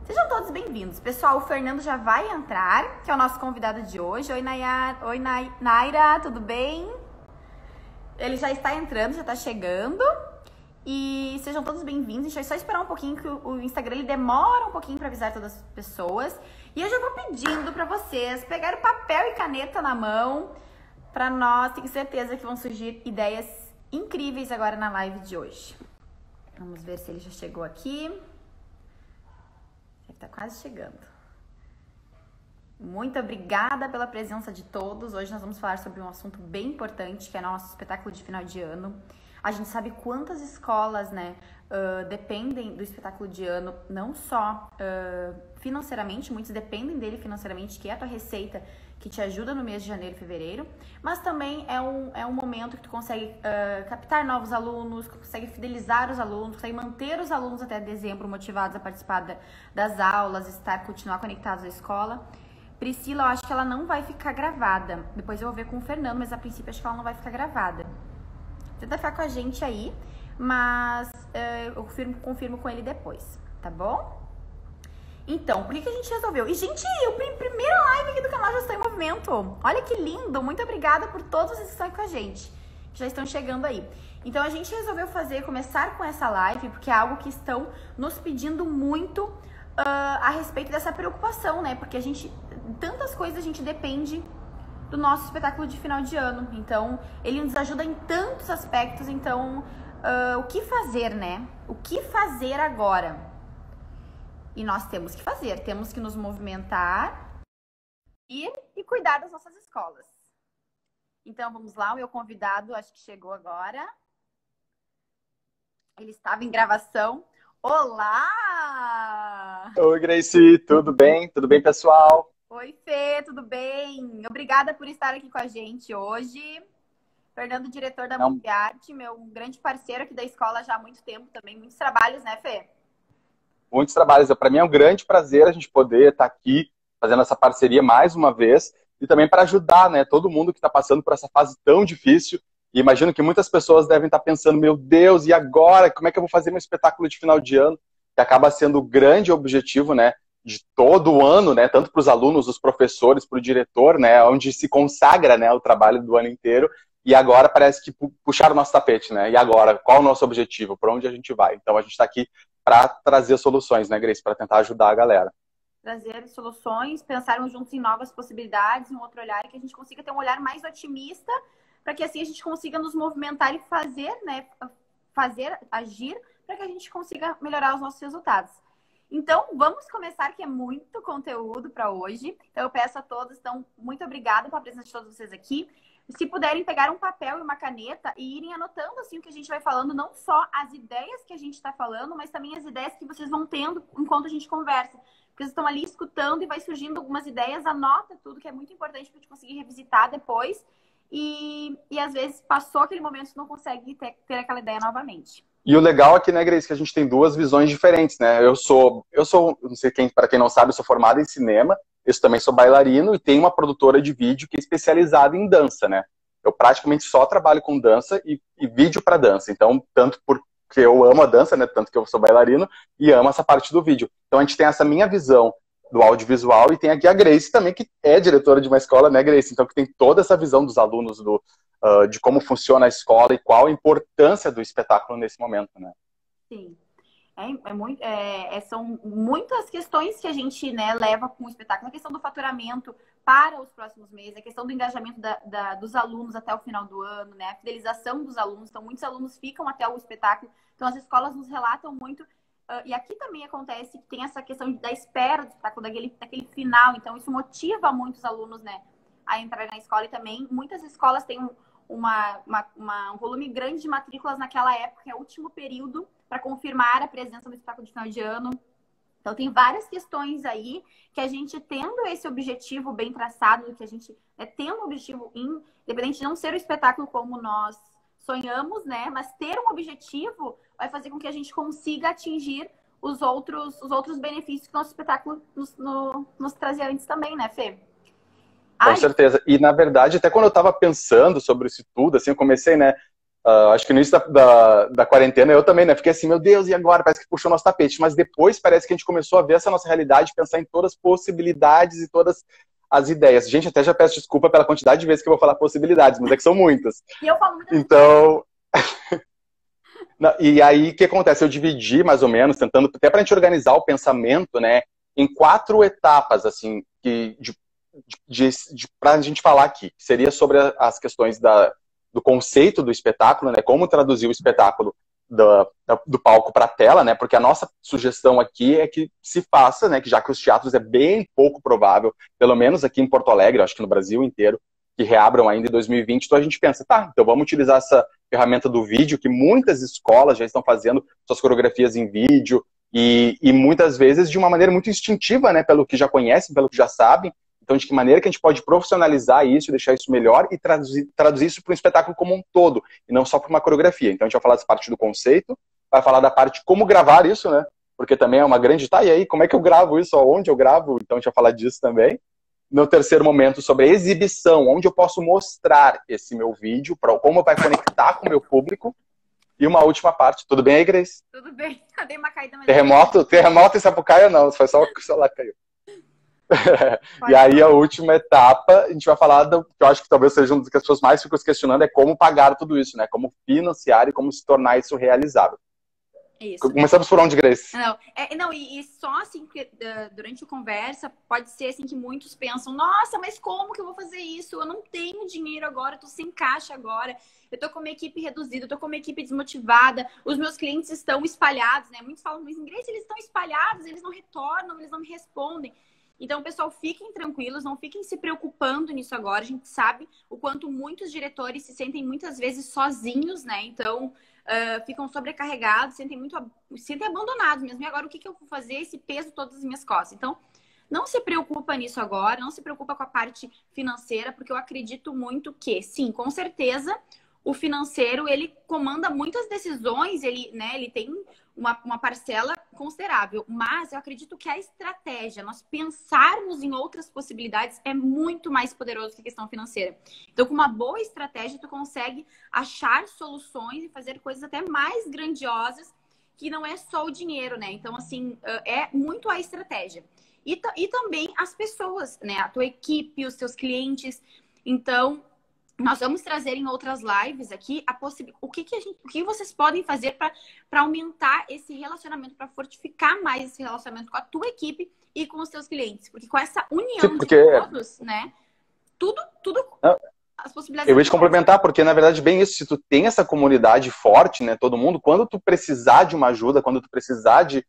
Sejam todos bem-vindos. Pessoal, o Fernando já vai entrar, que é o nosso convidado de hoje. Oi, Nayara. Oi, Naira, tudo bem? Ele já está entrando, já está chegando. E sejam todos bem-vindos. A gente vai só esperar um pouquinho, que o Instagram ele demora um pouquinho para avisar todas as pessoas. E eu já vou pedindo para vocês pegar o papel e caneta na mão para nós. Tenho certeza que vão surgir ideias incríveis agora na live de hoje. Vamos ver se ele já chegou aqui. Ele tá quase chegando. Muito obrigada pela presença de todos. Hoje nós vamos falar sobre um assunto bem importante, que é nosso espetáculo de final de ano. A gente sabe quantas escolas, dependem do espetáculo de ano, não só financeiramente, muitos dependem dele financeiramente, que é a tua receita que te ajuda no mês de janeiro e fevereiro, mas também é um momento que tu consegue captar novos alunos, consegue fidelizar os alunos, consegue manter os alunos até dezembro motivados a participar das aulas, continuar conectados à escola. Priscila, eu acho que ela não vai ficar gravada. Depois eu vou ver com o Fernando, mas a princípio acho que ela não vai ficar gravada. Tenta ficar com a gente aí, mas eu confirmo com ele depois, tá bom? Então, por que a gente resolveu? E, gente, primeira live aqui do canal já está em movimento. Olha que lindo! Muito obrigada por todos vocês que estão aqui com a gente, que já estão chegando aí. Então, a gente resolveu começar com essa live, porque é algo que estão nos pedindo muito a respeito dessa preocupação, né? Porque tantas coisas a gente depende do nosso espetáculo de final de ano. Então, ele nos ajuda em tantos aspectos. Então, o que fazer, né? O que fazer agora? E nós temos que nos movimentar e cuidar das nossas escolas. Então, vamos lá, o meu convidado, acho que chegou agora. Ele estava em gravação. Olá! Oi, Gracie, tudo bem? Tudo bem, pessoal? Oi, Fê, tudo bem? Obrigada por estar aqui com a gente hoje. Fernando, diretor da Moviarte, meu grande parceiro aqui da escola já há muito tempo também. Muitos trabalhos, né, Fê? Muitos trabalhos. Para mim é um grande prazer a gente poder estar aqui fazendo essa parceria mais uma vez e também para ajudar, né, todo mundo que está passando por essa fase tão difícil. E imagino que muitas pessoas devem estar pensando, meu Deus, e agora? Como é que eu vou fazer meu espetáculo de final de ano? Que acaba sendo o grande objetivo, né, de todo o ano, né, tanto para os alunos, os professores, para o diretor, né, onde se consagra, né, o trabalho do ano inteiro. E agora parece que puxaram o nosso tapete, né? E agora, qual é o nosso objetivo? Para onde a gente vai? Então a gente está aqui para trazer soluções, né, Grace? Para tentar ajudar a galera. Trazer soluções, pensarmos juntos em novas possibilidades, um outro olhar, e que a gente consiga ter um olhar mais otimista, para que assim a gente consiga nos movimentar e agir, para que a gente consiga melhorar os nossos resultados. Então, vamos começar, que é muito conteúdo para hoje. Então, eu peço a todos, muito obrigada pela presença de todos vocês aqui. Se puderem pegar um papel e uma caneta e irem anotando assim o que a gente vai falando, não só as ideias que a gente está falando, mas também as ideias que vocês vão tendo enquanto a gente conversa. Porque vocês estão ali escutando e vai surgindo algumas ideias, anota tudo, que é muito importante para a gente conseguir revisitar depois. E às vezes passou aquele momento e não consegue ter aquela ideia novamente. E o legal aqui, né, Grace, que a gente tem duas visões diferentes, né? Eu sou, não sei para quem não sabe, eu sou formado em cinema. Eu também sou bailarino e tenho uma produtora de vídeo que é especializada em dança, né? Eu praticamente só trabalho com dança e vídeo para dança. Então, tanto porque eu amo a dança, né? Tanto que eu sou bailarino e amo essa parte do vídeo. Então, a gente tem essa minha visão do audiovisual e tem aqui a Grace também, que é diretora de uma escola, né, Grace? Então, que tem toda essa visão dos alunos de como funciona a escola e qual a importância do espetáculo nesse momento, né? Sim. São muitas questões que a gente, né, leva com o espetáculo. A questão do faturamento para os próximos meses, a questão do engajamento dos alunos até o final do ano, né, a fidelização dos alunos. Então, muitos alunos ficam até o espetáculo. Então, as escolas nos relatam muito. E aqui também acontece que tem essa questão da espera do espetáculo, daquele final. Então, isso motiva muitos alunos, né, a entrar na escola. E também, muitas escolas têm um volume grande de matrículas naquela época, que é o último período para confirmar a presença do espetáculo de final de ano. Então, tem várias questões aí que a gente, tendo esse objetivo bem traçado, que a gente tendo um objetivo, independente de não ser o espetáculo como nós sonhamos, né? Mas ter um objetivo vai fazer com que a gente consiga atingir os outros benefícios que o nosso espetáculo nos trazia antes também, né, Fê? Com certeza. E, na verdade, até quando eu estava pensando sobre isso tudo, assim, eu comecei, né, acho que no início da quarentena eu também, né? Fiquei assim, meu Deus, e agora? Parece que puxou nosso tapete. Mas depois parece que a gente começou a ver essa nossa realidade, pensar em todas as possibilidades e todas as ideias. Gente, até já peço desculpa pela quantidade de vezes que eu vou falar possibilidades, mas é que são muitas. E eu falo muitas Então, e aí, o que acontece? Eu dividi, mais ou menos, tentando, até para a gente organizar o pensamento, né, em 4 etapas, assim, para a gente falar aqui. Seria sobre as questões do conceito do espetáculo, né, como traduzir o espetáculo do palco para a tela, né, porque a nossa sugestão aqui é que se faça, né, que já que os teatros é bem pouco provável, pelo menos aqui em Porto Alegre, acho que no Brasil inteiro, que reabram ainda em 2020, então a gente pensa, tá, então vamos utilizar essa ferramenta do vídeo, que muitas escolas já estão fazendo suas coreografias em vídeo, e muitas vezes de uma maneira muito instintiva, né, pelo que já conhecem, pelo que já sabem. Então, de que maneira que a gente pode profissionalizar isso, deixar isso melhor e traduzir isso para um espetáculo como um todo, e não só para uma coreografia. Então, a gente vai falar dessa parte do conceito, vai falar da parte de como gravar isso, né, porque também é uma grande, tá, e aí, como é que eu gravo isso, onde eu gravo? Então, a gente vai falar disso também. No terceiro momento, sobre a exibição, onde eu posso mostrar esse meu vídeo, como vai conectar com o meu público. E uma última parte. Tudo bem aí, Grace? Tudo bem. Eu dei uma caída, mas... Terremoto em Sapucaia não, foi só o celular que caiu. E aí a última etapa, a gente vai falar que eu acho que talvez seja uma das que as pessoas mais ficam se questionando, é como pagar tudo isso, né? Como financiar e como se tornar isso realizável. Isso. Começamos por onde, Grace? Não, e só assim, que durante a conversa, pode ser assim que muitos pensam, nossa, mas como que eu vou fazer isso? Eu não tenho dinheiro agora, eu tô sem caixa agora, eu tô com uma equipe reduzida, eu tô com uma equipe desmotivada, os meus clientes estão espalhados, né? Muitos falam, mas Grace, eles estão espalhados, eles não retornam, eles não me respondem. Então, pessoal, fiquem tranquilos, não fiquem se preocupando nisso agora. A gente sabe o quanto muitos diretores se sentem muitas vezes sozinhos, né? Então, ficam sobrecarregados, sentem abandonados mesmo. E agora, o que eu vou fazer? Esse peso todas as minhas costas. Então, não se preocupa nisso agora, não se preocupa com a parte financeira, porque eu acredito muito que, sim, com certeza, o financeiro, ele comanda muitas decisões, ele tem uma parcela considerável, mas eu acredito que a estratégia, nós pensarmos em outras possibilidades é muito mais poderoso que a questão financeira. Então, com uma boa estratégia, tu consegue achar soluções e fazer coisas até mais grandiosas, que não é só o dinheiro, né? Então, assim, é muito a estratégia. E também as pessoas, né? A tua equipe, os teus clientes. Então, nós vamos trazer em outras lives aqui o que vocês podem fazer para aumentar esse relacionamento, para fortificar mais esse relacionamento com a tua equipe e com os teus clientes. Porque com essa união de todos, né? Tudo as possibilidades... Eu ia te complementar, porque na verdade bem isso, se tu tem essa comunidade forte, né, todo mundo, quando tu precisar de uma ajuda, quando tu precisar de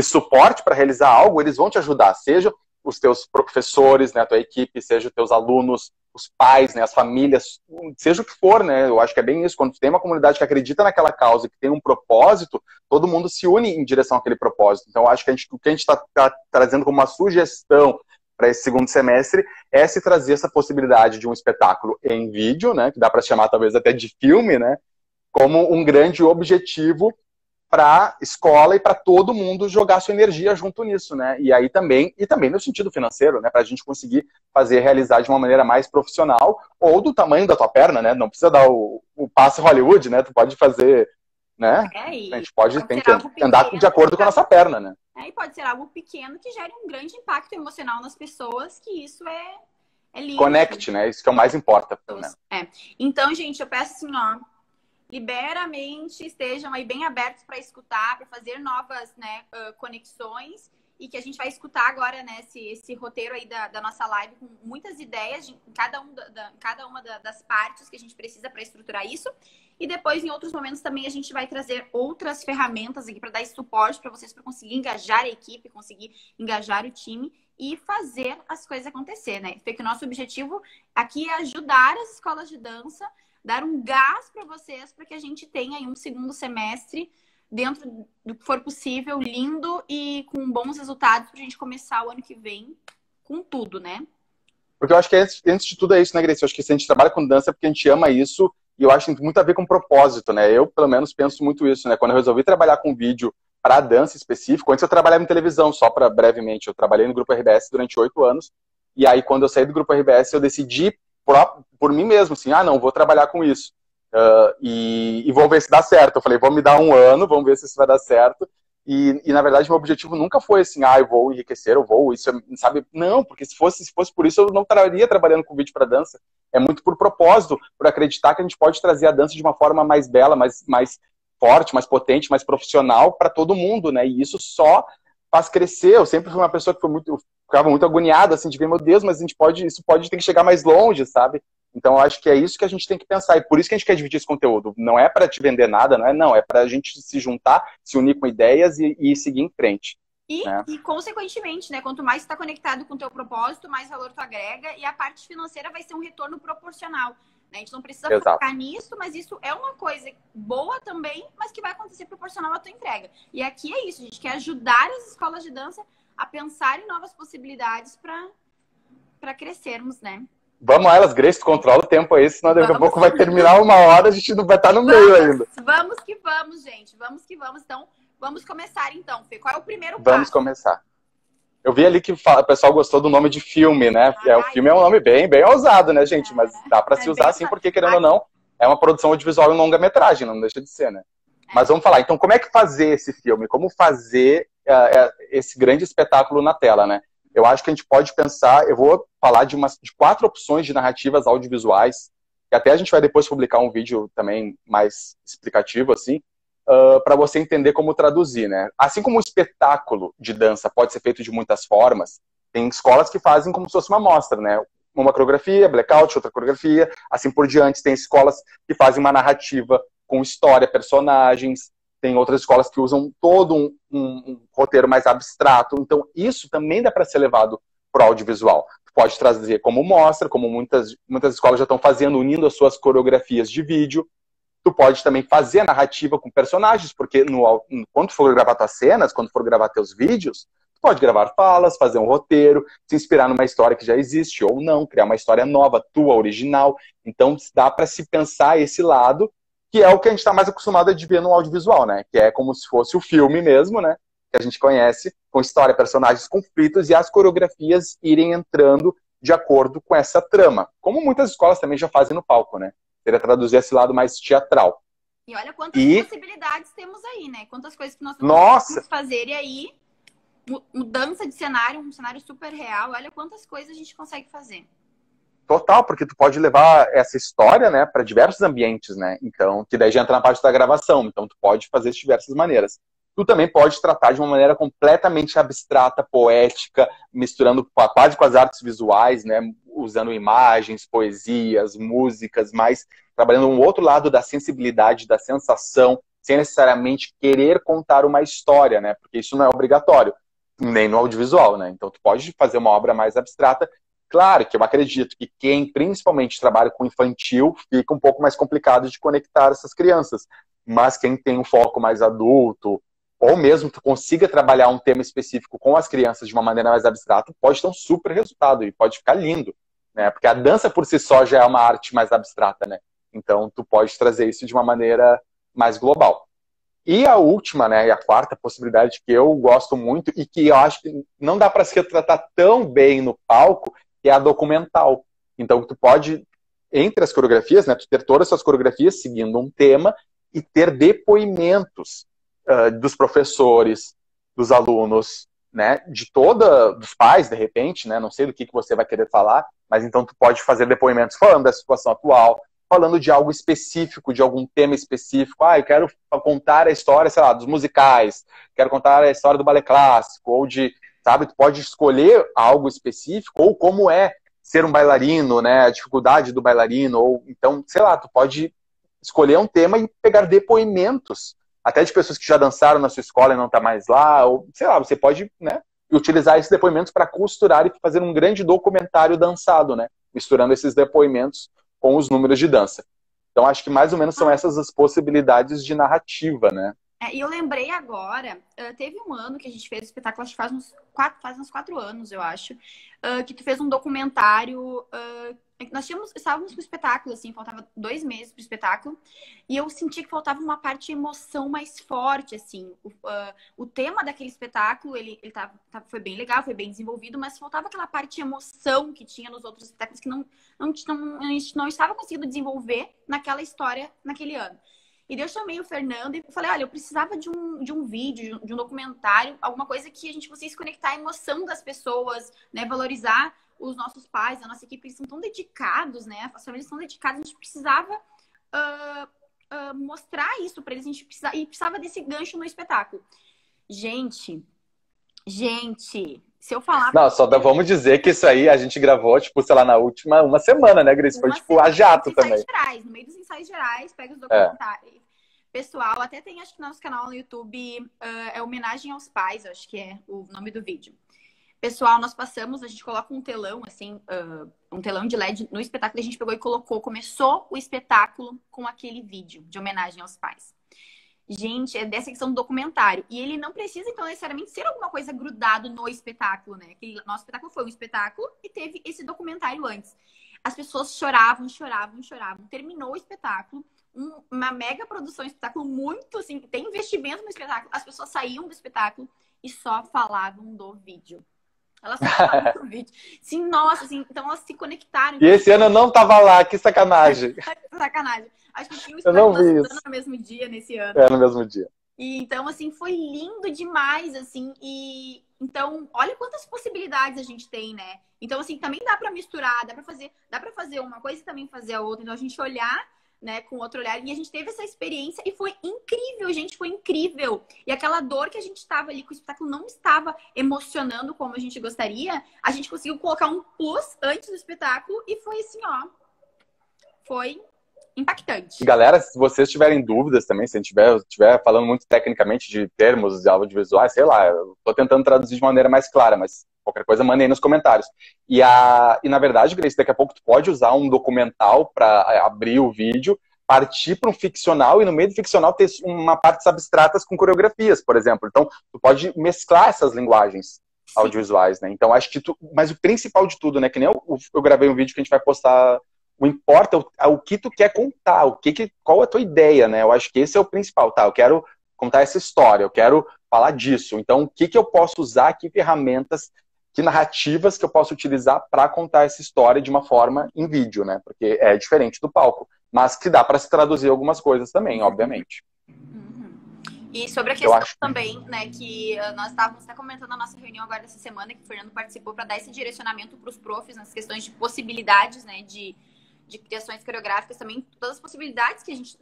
suporte para realizar algo, eles vão te ajudar, seja os teus professores, né, a tua equipe, seja os teus alunos, os pais, né, as famílias, seja o que for, né, eu acho que é bem isso, quando tu tem uma comunidade que acredita naquela causa, que tem um propósito, todo mundo se une em direção àquele propósito. Então, eu acho que o que a gente está trazendo como uma sugestão para esse segundo semestre é se trazer essa possibilidade de um espetáculo em vídeo, né, que dá para chamar talvez até de filme, né, como um grande objetivo para a escola e para todo mundo jogar sua energia junto nisso, né? E também no sentido financeiro, né? Para a gente conseguir realizar de uma maneira mais profissional ou do tamanho da tua perna, né? Não precisa dar o passe Hollywood, né? Tu pode fazer, né? A gente tem que andar de acordo com a nossa perna, né? E pode ser algo pequeno que gere um grande impacto emocional nas pessoas, que isso é lindo. Conecte, né? Isso que é o mais importa. Né? Então, gente, eu peço assim, ó, libera a mente, estejam aí bem abertos para escutar, para fazer novas, né, conexões, e que a gente vai escutar agora, né, esse roteiro aí da nossa live com muitas ideias em cada uma das partes que a gente precisa para estruturar isso. E depois, em outros momentos, também a gente vai trazer outras ferramentas aqui para dar esse suporte para vocês, para conseguir engajar a equipe, conseguir engajar o time e fazer as coisas acontecer, né? Porque o nosso objetivo aqui é ajudar as escolas de dança, dar um gás para vocês, para que a gente tenha aí um segundo semestre dentro do que for possível, lindo e com bons resultados, para a gente começar o ano que vem com tudo, né? Porque eu acho que antes de tudo é isso, né, Grace? Eu acho que se a gente trabalha com dança é porque a gente ama isso, e eu acho que tem muito a ver com propósito, né? Eu, pelo menos, penso muito isso, né? Quando eu resolvi trabalhar com vídeo para dança específico, antes eu trabalhava em televisão, só para brevemente, eu trabalhei no Grupo RBS durante 8 anos, e aí quando eu saí do Grupo RBS, eu decidi por mim mesmo, assim, não, vou trabalhar com isso. e vou ver se dá certo. Eu falei, vou me dar um ano, vamos ver se isso vai dar certo. E na verdade, meu objetivo nunca foi assim, eu vou enriquecer, eu vou, isso, sabe? Não, porque se fosse por isso, eu não estaria trabalhando com vídeo para dança. É muito por propósito, por acreditar que a gente pode trazer a dança de uma forma mais bela, mais forte, mais potente, mais profissional para todo mundo, né? E isso só faz crescer. Eu sempre fui uma pessoa que ficava muito agoniada, assim, de ver, meu Deus, mas isso pode ter que chegar mais longe, sabe? Então, eu acho que é isso que a gente tem que pensar. E por isso que a gente quer dividir esse conteúdo. Não é para te vender nada, não. É para a gente se juntar, se unir com ideias e seguir em frente. Né? E, consequentemente, né? Quanto mais você está conectado com o teu propósito, mais valor tu agrega. E a parte financeira vai ser um retorno proporcional. Né? A gente não precisa focar nisso, mas isso é uma coisa boa também, mas que vai acontecer proporcional à tua entrega. E aqui é isso. A gente quer ajudar as escolas de dança a pensar em novas possibilidades para crescermos, né? Vamos a elas, Grace, controla o tempo aí, senão daqui a pouco vai terminar 1 hora, a gente não vai estar no meio ainda. Vamos que vamos, gente. Vamos que vamos. Então, vamos começar então, Fê. Qual é o primeiro passo? Vamos começar. Eu vi ali que o pessoal gostou do nome de filme, né? O filme é um nome bem ousado, né, gente? Mas dá para se usar assim, porque, querendo ou não, é uma produção audiovisual em longa-metragem, não deixa de ser, né? Mas vamos falar, então, como é que fazer esse filme? Como fazer esse grande espetáculo na tela, né? Eu acho que a gente pode pensar, eu vou falar de 4 opções de narrativas audiovisuais, que até a gente vai depois publicar um vídeo também mais explicativo, assim, para você entender como traduzir, né? Assim como o espetáculo de dança pode ser feito de muitas formas, tem escolas que fazem como se fosse uma mostra, né? Uma coreografia, blackout, outra coreografia, assim por diante. Tem escolas que fazem uma narrativa com história, personagens. Tem outras escolas que usam todo um roteiro mais abstrato. Então, isso também dá para ser levado para o audiovisual. Pode trazer como mostra, como muitas escolas já estão fazendo, unindo as suas coreografias de vídeo. Tu pode também fazer a narrativa com personagens, porque quando tu for gravar tuas cenas, quando for gravar teus vídeos, tu pode gravar falas, fazer um roteiro, se inspirar numa história que já existe ou não, criar uma história nova, tua, original. Então, dá para se pensar esse lado, que é o que a gente está mais acostumado a ver no audiovisual, né? Que é como se fosse o filme mesmo, né? Que a gente conhece, com história, personagens, conflitos e as coreografias irem entrando de acordo com essa trama. Como muitas escolas também já fazem no palco, né? Seria traduzir esse lado mais teatral. E olha quantas possibilidades temos aí, né? Quantas coisas que nós podemos fazer. E aí, mudança de cenário, um cenário super real. Olha quantas coisas a gente consegue fazer. Total, porque tu pode levar essa história, né, para diversos ambientes, né? Então, que daí já entra na parte da gravação. Então, tu pode fazer de diversas maneiras. Tu também pode tratar de uma maneira completamente abstrata, poética, misturando quase com as artes visuais, né? Usando imagens, poesias, músicas, mas trabalhando um outro lado da sensibilidade, da sensação, sem necessariamente querer contar uma história, né? Porque isso não é obrigatório, nem no audiovisual, né? Então, tu pode fazer uma obra mais abstrata. Claro que eu acredito que quem principalmente trabalha com infantil fica um pouco mais complicado de conectar essas crianças. Mas quem tem um foco mais adulto, ou mesmo que consiga trabalhar um tema específico com as crianças de uma maneira mais abstrata, pode ter um super resultado e pode ficar lindo, né? Porque a dança por si só já é uma arte mais abstrata, né? Então tu pode trazer isso de uma maneira mais global. E a última, né, e a quarta possibilidade que eu gosto muito e que eu acho que não dá para se retratar tão bem no palco, que é a documental. Então, tu pode, entre as coreografias, né, tu ter todas as suas coreografias seguindo um tema e ter depoimentos dos professores, dos alunos, né, dos pais, de repente, né, não sei do que você vai querer falar, mas então tu pode fazer depoimentos falando da situação atual, falando de algo específico, de algum tema específico. Eu quero contar a história, sei lá, dos musicais, quero contar a história do balé clássico, ou de, sabe, tu pode escolher algo específico, ou como é ser um bailarino, né, a dificuldade do bailarino, ou então, sei lá, tu pode escolher um tema e pegar depoimentos, até de pessoas que já dançaram na sua escola e não tá mais lá, ou, sei lá, você pode, né, utilizar esses depoimentos para costurar e fazer um grande documentário dançado, né, misturando esses depoimentos com os números de dança. Então, acho que mais ou menos são essas as possibilidades de narrativa, né? E eu lembrei agora, teve um ano que a gente fez o espetáculo, acho que faz uns 4 anos, eu acho, que tu fez um documentário. Nós estávamos com o espetáculo, assim, faltava 2 meses pro espetáculo, e eu senti que faltava uma parte de emoção mais forte, assim. O tema daquele espetáculo, foi bem legal, foi bem desenvolvido, mas faltava aquela parte de emoção que tinha nos outros espetáculos que a gente não estava conseguindo desenvolver naquela história naquele ano. E daí eu chamei o Fernando e falei, olha, eu precisava de um vídeo, de um documentário, alguma coisa que a gente conseguisse conectar a emoção das pessoas, né? Valorizar os nossos pais, a nossa equipe, eles são tão dedicados, né? As famílias são dedicadas, a gente precisava mostrar isso para eles, a gente precisava desse gancho no espetáculo. Gente, se eu falar... Não, vamos dizer que isso aí a gente gravou, tipo, sei lá, na última uma semana, né, Grace? Foi, tipo, a jato também. No meio dos ensaios gerais, pega os documentários. Pessoal, até tem, acho que no nosso canal no YouTube, é Homenagem aos Pais, acho que é o nome do vídeo. Pessoal, a gente coloca um telão, assim, um telão de LED no espetáculo, a gente pegou e começou o espetáculo com aquele vídeo de homenagem aos pais. Gente, é dessa questão do documentário. E ele não precisa, então, necessariamente ser alguma coisa grudado no espetáculo, né? Nosso espetáculo foi um espetáculo e teve esse documentário antes. As pessoas choravam. Terminou o espetáculo, uma mega produção, um espetáculo muito, assim, tem investimento no espetáculo. As pessoas saíam do espetáculo e só falavam do vídeo. Elas só falavam do vídeo. Sim, nossa, assim, então elas se conectaram. E esse ano eu não tava lá, que sacanagem. Sacanagem. Acho que tinha um espetáculo no mesmo dia, nesse ano. No mesmo dia. E, então, assim, foi lindo demais, assim. E então, olha quantas possibilidades a gente tem, né? Então, assim, também dá pra misturar, dá pra fazer uma coisa e também fazer a outra. Então, a gente olhar, né, com outro olhar. E a gente teve essa experiência e foi incrível, gente, foi incrível. E aquela dor que a gente estava ali, que o espetáculo não estava emocionando como a gente gostaria, a gente conseguiu colocar um plus antes do espetáculo e foi assim, ó, foi impactante. Galera, se vocês tiverem dúvidas também, se a gente estiver falando muito tecnicamente de termos de audiovisuais, sei lá, eu tô tentando traduzir de maneira mais clara, mas qualquer coisa mandem aí nos comentários. E na verdade, Grace, daqui a pouco tu pode usar um documental para abrir o vídeo, partir para um ficcional e no meio do ficcional ter uma partes abstratas com coreografias, por exemplo. Então, tu pode mesclar essas linguagens audiovisuais, né? Então, acho que mas o principal de tudo, né? Que nem eu gravei um vídeo que a gente vai postar. O importa o que tu quer contar, qual é a tua ideia, né? Eu acho que esse é o principal, tá? Eu quero contar essa história, eu quero falar disso. Então, o que eu posso usar, que ferramentas, que narrativas que eu posso utilizar para contar essa história de uma forma em vídeo, né? Porque é diferente do palco, mas que dá para se traduzir algumas coisas também, obviamente. E sobre a questão também, né, que nós estávamos até comentando na nossa reunião agora dessa semana, que o Fernando participou para dar esse direcionamento para os profs nas questões de possibilidades, né, de criações coreográficas também, todas as possibilidades que a gente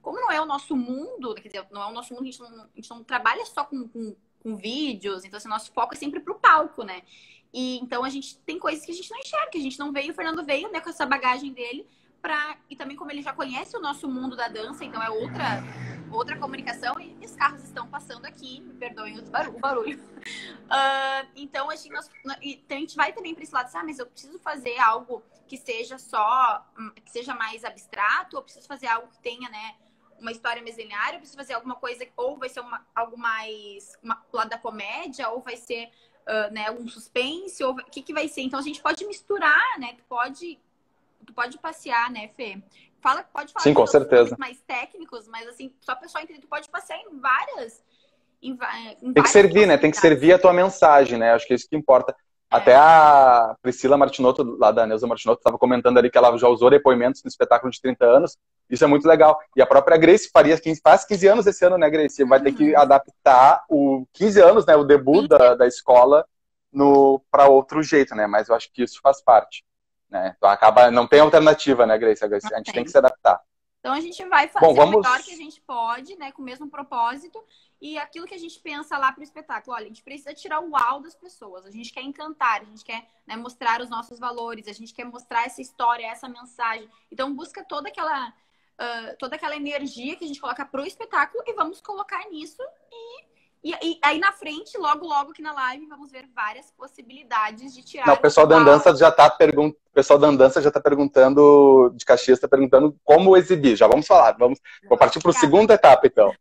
como não é o nosso mundo, quer dizer, não é o nosso mundo, a gente não trabalha só com vídeos, então assim, nosso foco é sempre pro palco, né? E então a gente tem coisas que a gente não enxerga, que a gente não veio, o Fernando veio, né, com essa bagagem dele, e também como ele já conhece o nosso mundo da dança, então é outra comunicação, e os carros estão passando aqui, me perdoem o barulho. Então, a gente vai também para esse lado, mas eu preciso fazer algo que seja mais abstrato, ou preciso fazer algo que tenha, né, uma história mais linear, eu preciso fazer alguma coisa, ou vai ser algo mais pro lado da comédia, ou vai ser né, um suspense, ou o que vai ser. Então, a gente pode misturar, né, tu pode passear, né, Fê? Pode falar. Sim, com certeza. Mais técnicos, mas assim, só a pessoa entender, tu pode passear em várias... Tem que servir, né? Tem que servir a tua mensagem, né? Acho que é isso que importa. Até a Priscila Martinotto, lá da Neuza Martinotto, estava comentando ali que ela já usou depoimentos no espetáculo de 30 anos. Isso é muito legal. E a própria Grace faz 15 anos esse ano, né, Grace? Vai ter que adaptar o 15 anos, né? O debut da escola para outro jeito, né? Mas eu acho que isso faz parte. Né? Então não tem alternativa, né, Grace? A gente tem que se adaptar. Então a gente vai fazer o melhor que a gente pode, né, com o mesmo propósito, e aquilo que a gente pensa lá para o espetáculo. Olha, a gente precisa tirar o uau das pessoas, a gente quer encantar, a gente quer, né, mostrar os nossos valores, a gente quer mostrar essa história, essa mensagem. Então busca toda aquela energia que a gente coloca pro espetáculo e vamos colocar nisso e aí na frente, logo aqui na live, vamos ver várias possibilidades de tirar. Não, o pessoal da Andança já está perguntando, de Caxias está perguntando como exibir. Já vamos falar. Vou partir para a segunda etapa, então.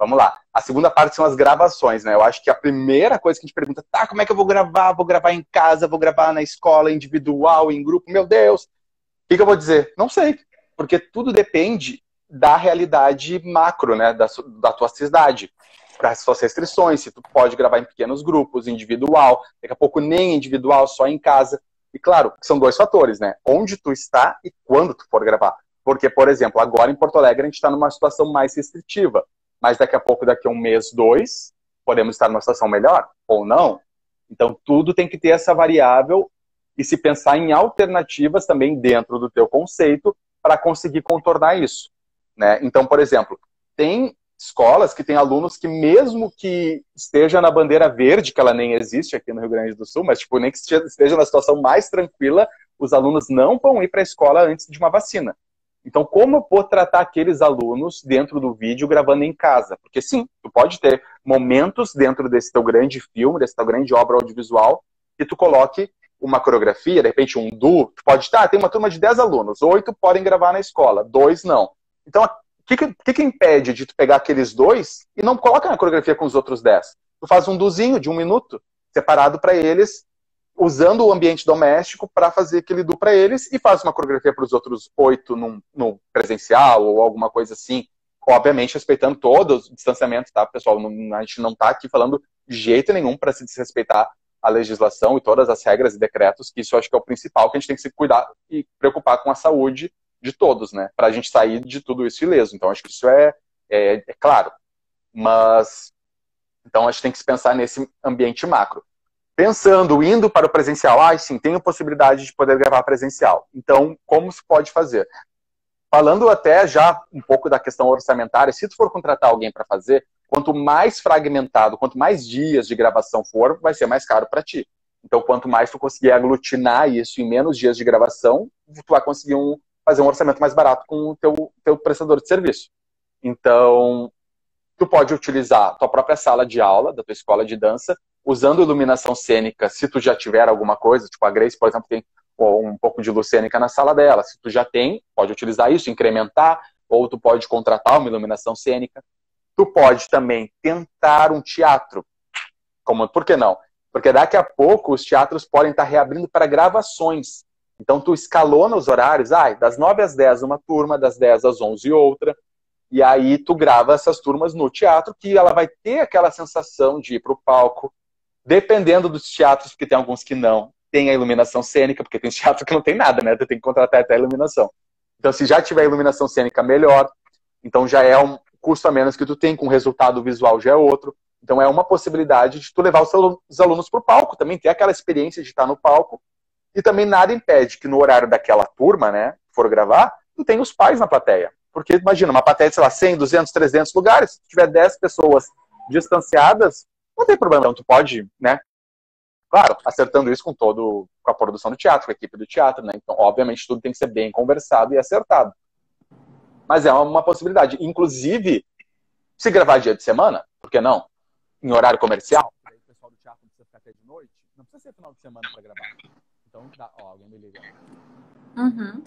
Vamos lá. A segunda parte são as gravações, né? Eu acho que a primeira coisa que a gente pergunta, tá, como é que eu vou gravar? Vou gravar em casa, vou gravar na escola, individual, em grupo? Meu Deus! O que eu vou dizer? Não sei. Porque tudo depende da realidade macro, né? Da tua cidade. Para as suas restrições, se tu pode gravar em pequenos grupos, individual, daqui a pouco nem individual, só em casa. E claro, são dois fatores, né? Onde tu está e quando tu for gravar. Porque, por exemplo, agora em Porto Alegre a gente está numa situação mais restritiva. Mas daqui a pouco, daqui a um mês, 2, podemos estar numa situação melhor ou não. Então, tudo tem que ter essa variável e se pensar em alternativas também dentro do teu conceito para conseguir contornar isso, né? Então, por exemplo, tem escolas que têm alunos que mesmo que esteja na bandeira verde, que ela nem existe aqui no Rio Grande do Sul, mas tipo, nem que esteja na situação mais tranquila, os alunos não vão ir para a escola antes de uma vacina. Então, como eu vou tratar aqueles alunos dentro do vídeo gravando em casa? Porque sim, tu pode ter momentos dentro desse teu grande filme, dessa tua grande obra audiovisual, que tu coloque uma coreografia, de repente um duo, tu pode estar, tem uma turma de 10 alunos, 8 podem gravar na escola, 2 não. Então, o que impede de tu pegar aqueles 2 e não coloca na coreografia com os outros 10? Tu faz um duzinho de 1 minuto, separado para eles, usando o ambiente doméstico para fazer aquele duo para eles e faz uma coreografia para os outros 8 no presencial ou alguma coisa assim, obviamente respeitando todo o distanciamento, tá, pessoal? A gente não está aqui falando de jeito nenhum para se desrespeitar a legislação e todas as regras e decretos, que isso eu acho que é o principal, que a gente tem que se cuidar e preocupar com a saúde de todos, né? Para a gente sair de tudo isso ileso. Então, acho que isso é claro. Mas, então, a gente tem que se pensar nesse ambiente macro. Pensando, indo para o presencial, sim, tenho possibilidade de poder gravar presencial. Então, como se pode fazer? Falando até já um pouco da questão orçamentária, se tu for contratar alguém para fazer, quanto mais fragmentado, quanto mais dias de gravação for, vai ser mais caro para ti. Então, quanto mais tu conseguir aglutinar isso em menos dias de gravação, tu vai conseguir fazer um orçamento mais barato com o teu prestador de serviço. Então, tu pode utilizar a tua própria sala de aula, da tua escola de dança, usando iluminação cênica, se tu já tiver alguma coisa, tipo a Grace, por exemplo, tem um pouco de luz cênica na sala dela. Se tu já tem, pode utilizar isso, incrementar, ou tu pode contratar uma iluminação cênica. Tu pode também tentar um teatro. Por que não? Porque daqui a pouco os teatros podem estar reabrindo para gravações. Então tu escalona os horários, das 9 às 10 uma turma, das 10 às 11 outra, e aí tu grava essas turmas no teatro, que ela vai ter aquela sensação de ir para o palco, dependendo dos teatros, porque tem alguns que não, tem a iluminação cênica, porque tem teatro que não tem nada, né? Tu tem que contratar até a iluminação. Então se já tiver iluminação cênica, melhor. Então já é um custo a menos que tu tem, com o resultado visual já é outro. Então é uma possibilidade de tu levar os alunos para o palco, também ter aquela experiência de estar no palco. E também nada impede que no horário daquela turma, né, for gravar, tu tenha os pais na plateia. Porque imagina, uma plateia de, sei lá, 100, 200, 300 lugares, se tiver 10 pessoas distanciadas, não tem problema. Então tu pode, né, claro, acertando isso com a produção do teatro, com a equipe do teatro, né. Então, obviamente, tudo tem que ser bem conversado e acertado. Mas é uma possibilidade. Inclusive, se gravar dia de semana, por que não? Em horário comercial. Aí o pessoal do teatro precisa ficar até de noite. Não precisa ser final de semana para gravar. Então, alguém me liga. Uhum.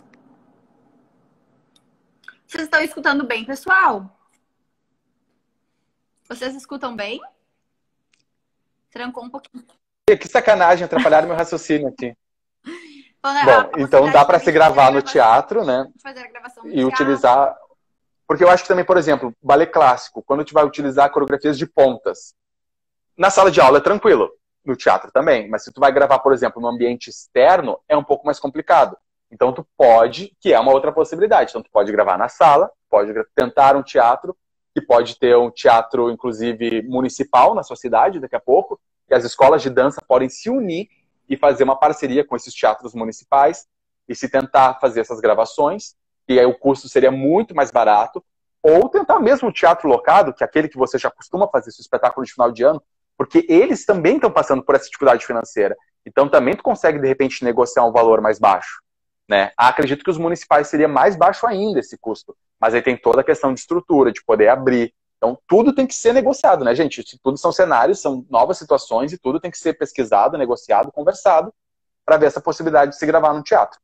Vocês estão escutando bem, pessoal? Vocês escutam bem? Trancou um pouquinho. Que sacanagem, atrapalharam meu raciocínio aqui. Bom, então dá para se gravar no teatro, né? Fazer a gravação e utilizar... Porque eu acho que também, por exemplo, balé clássico, quando tu vai utilizar coreografias de pontas, na sala de aula é tranquilo, no teatro também, mas se tu vai gravar, por exemplo, no ambiente externo, é um pouco mais complicado. Então tu pode, que é uma outra possibilidade, então tu pode gravar na sala, pode tentar um teatro, que pode ter um teatro, inclusive, municipal na sua cidade daqui a pouco, e as escolas de dança podem se unir e fazer uma parceria com esses teatros municipais e se tentar fazer essas gravações, e aí o custo seria muito mais barato, ou tentar mesmo o teatro locado, que é aquele que você já costuma fazer seu espetáculo de final de ano, porque eles também estão passando por essa dificuldade financeira. Então também tu consegue, de repente, negociar um valor mais baixo, né? Acredito que os municipais seria mais baixo ainda esse custo, mas aí tem toda a questão de estrutura, de poder abrir. Então tudo tem que ser negociado, né, gente? Tudo são cenários, são novas situações e tudo tem que ser pesquisado, negociado, conversado, para ver essa possibilidade de se gravar no teatro.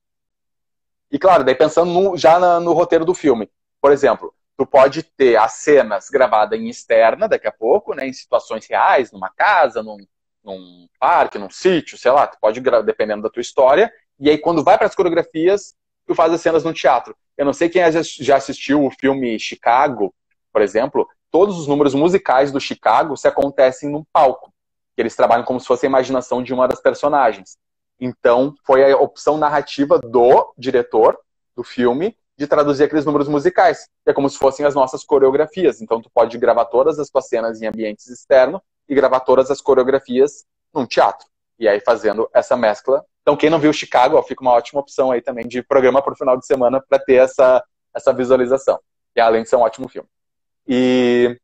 E claro, daí pensando já no roteiro do filme. Por exemplo, tu pode ter as cenas gravadas em externa daqui a pouco, né, em situações reais, numa casa, num parque, num sítio, sei lá, tu pode, dependendo da tua história, e aí quando vai para as coreografias, tu faz as cenas no teatro. Eu não sei quem já assistiu o filme Chicago, por exemplo, todos os números musicais do Chicago se acontecem num palco, que eles trabalham como se fosse a imaginação de uma das personagens. Então, foi a opção narrativa do diretor do filme de traduzir aqueles números musicais. É como se fossem as nossas coreografias. Então, tu pode gravar todas as tuas cenas em ambientes externos e gravar todas as coreografias num teatro. E aí, fazendo essa mescla. Então, quem não viu Chicago, ó, fica uma ótima opção aí também de programa para o final de semana para ter essa visualização. E além de ser um ótimo filme. E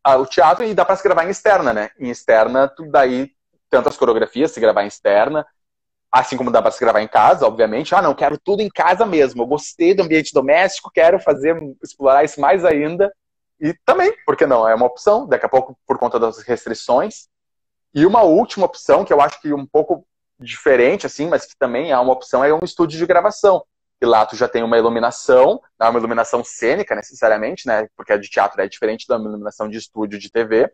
o teatro, e dá para se gravar em externa, né? Em externa, tu daí, tanto as coreografias, se gravar em externa, assim como dá para se gravar em casa, obviamente. Ah, não, quero tudo em casa mesmo. Eu gostei do ambiente doméstico, quero explorar isso mais ainda. E também, por que não? É uma opção, daqui a pouco, por conta das restrições. E uma última opção, que eu acho que um pouco diferente, assim, mas que também é uma opção, é um estúdio de gravação. E lá tu já tem uma iluminação, não é uma iluminação cênica necessariamente, né? Porque a de teatro é diferente da iluminação de estúdio de TV.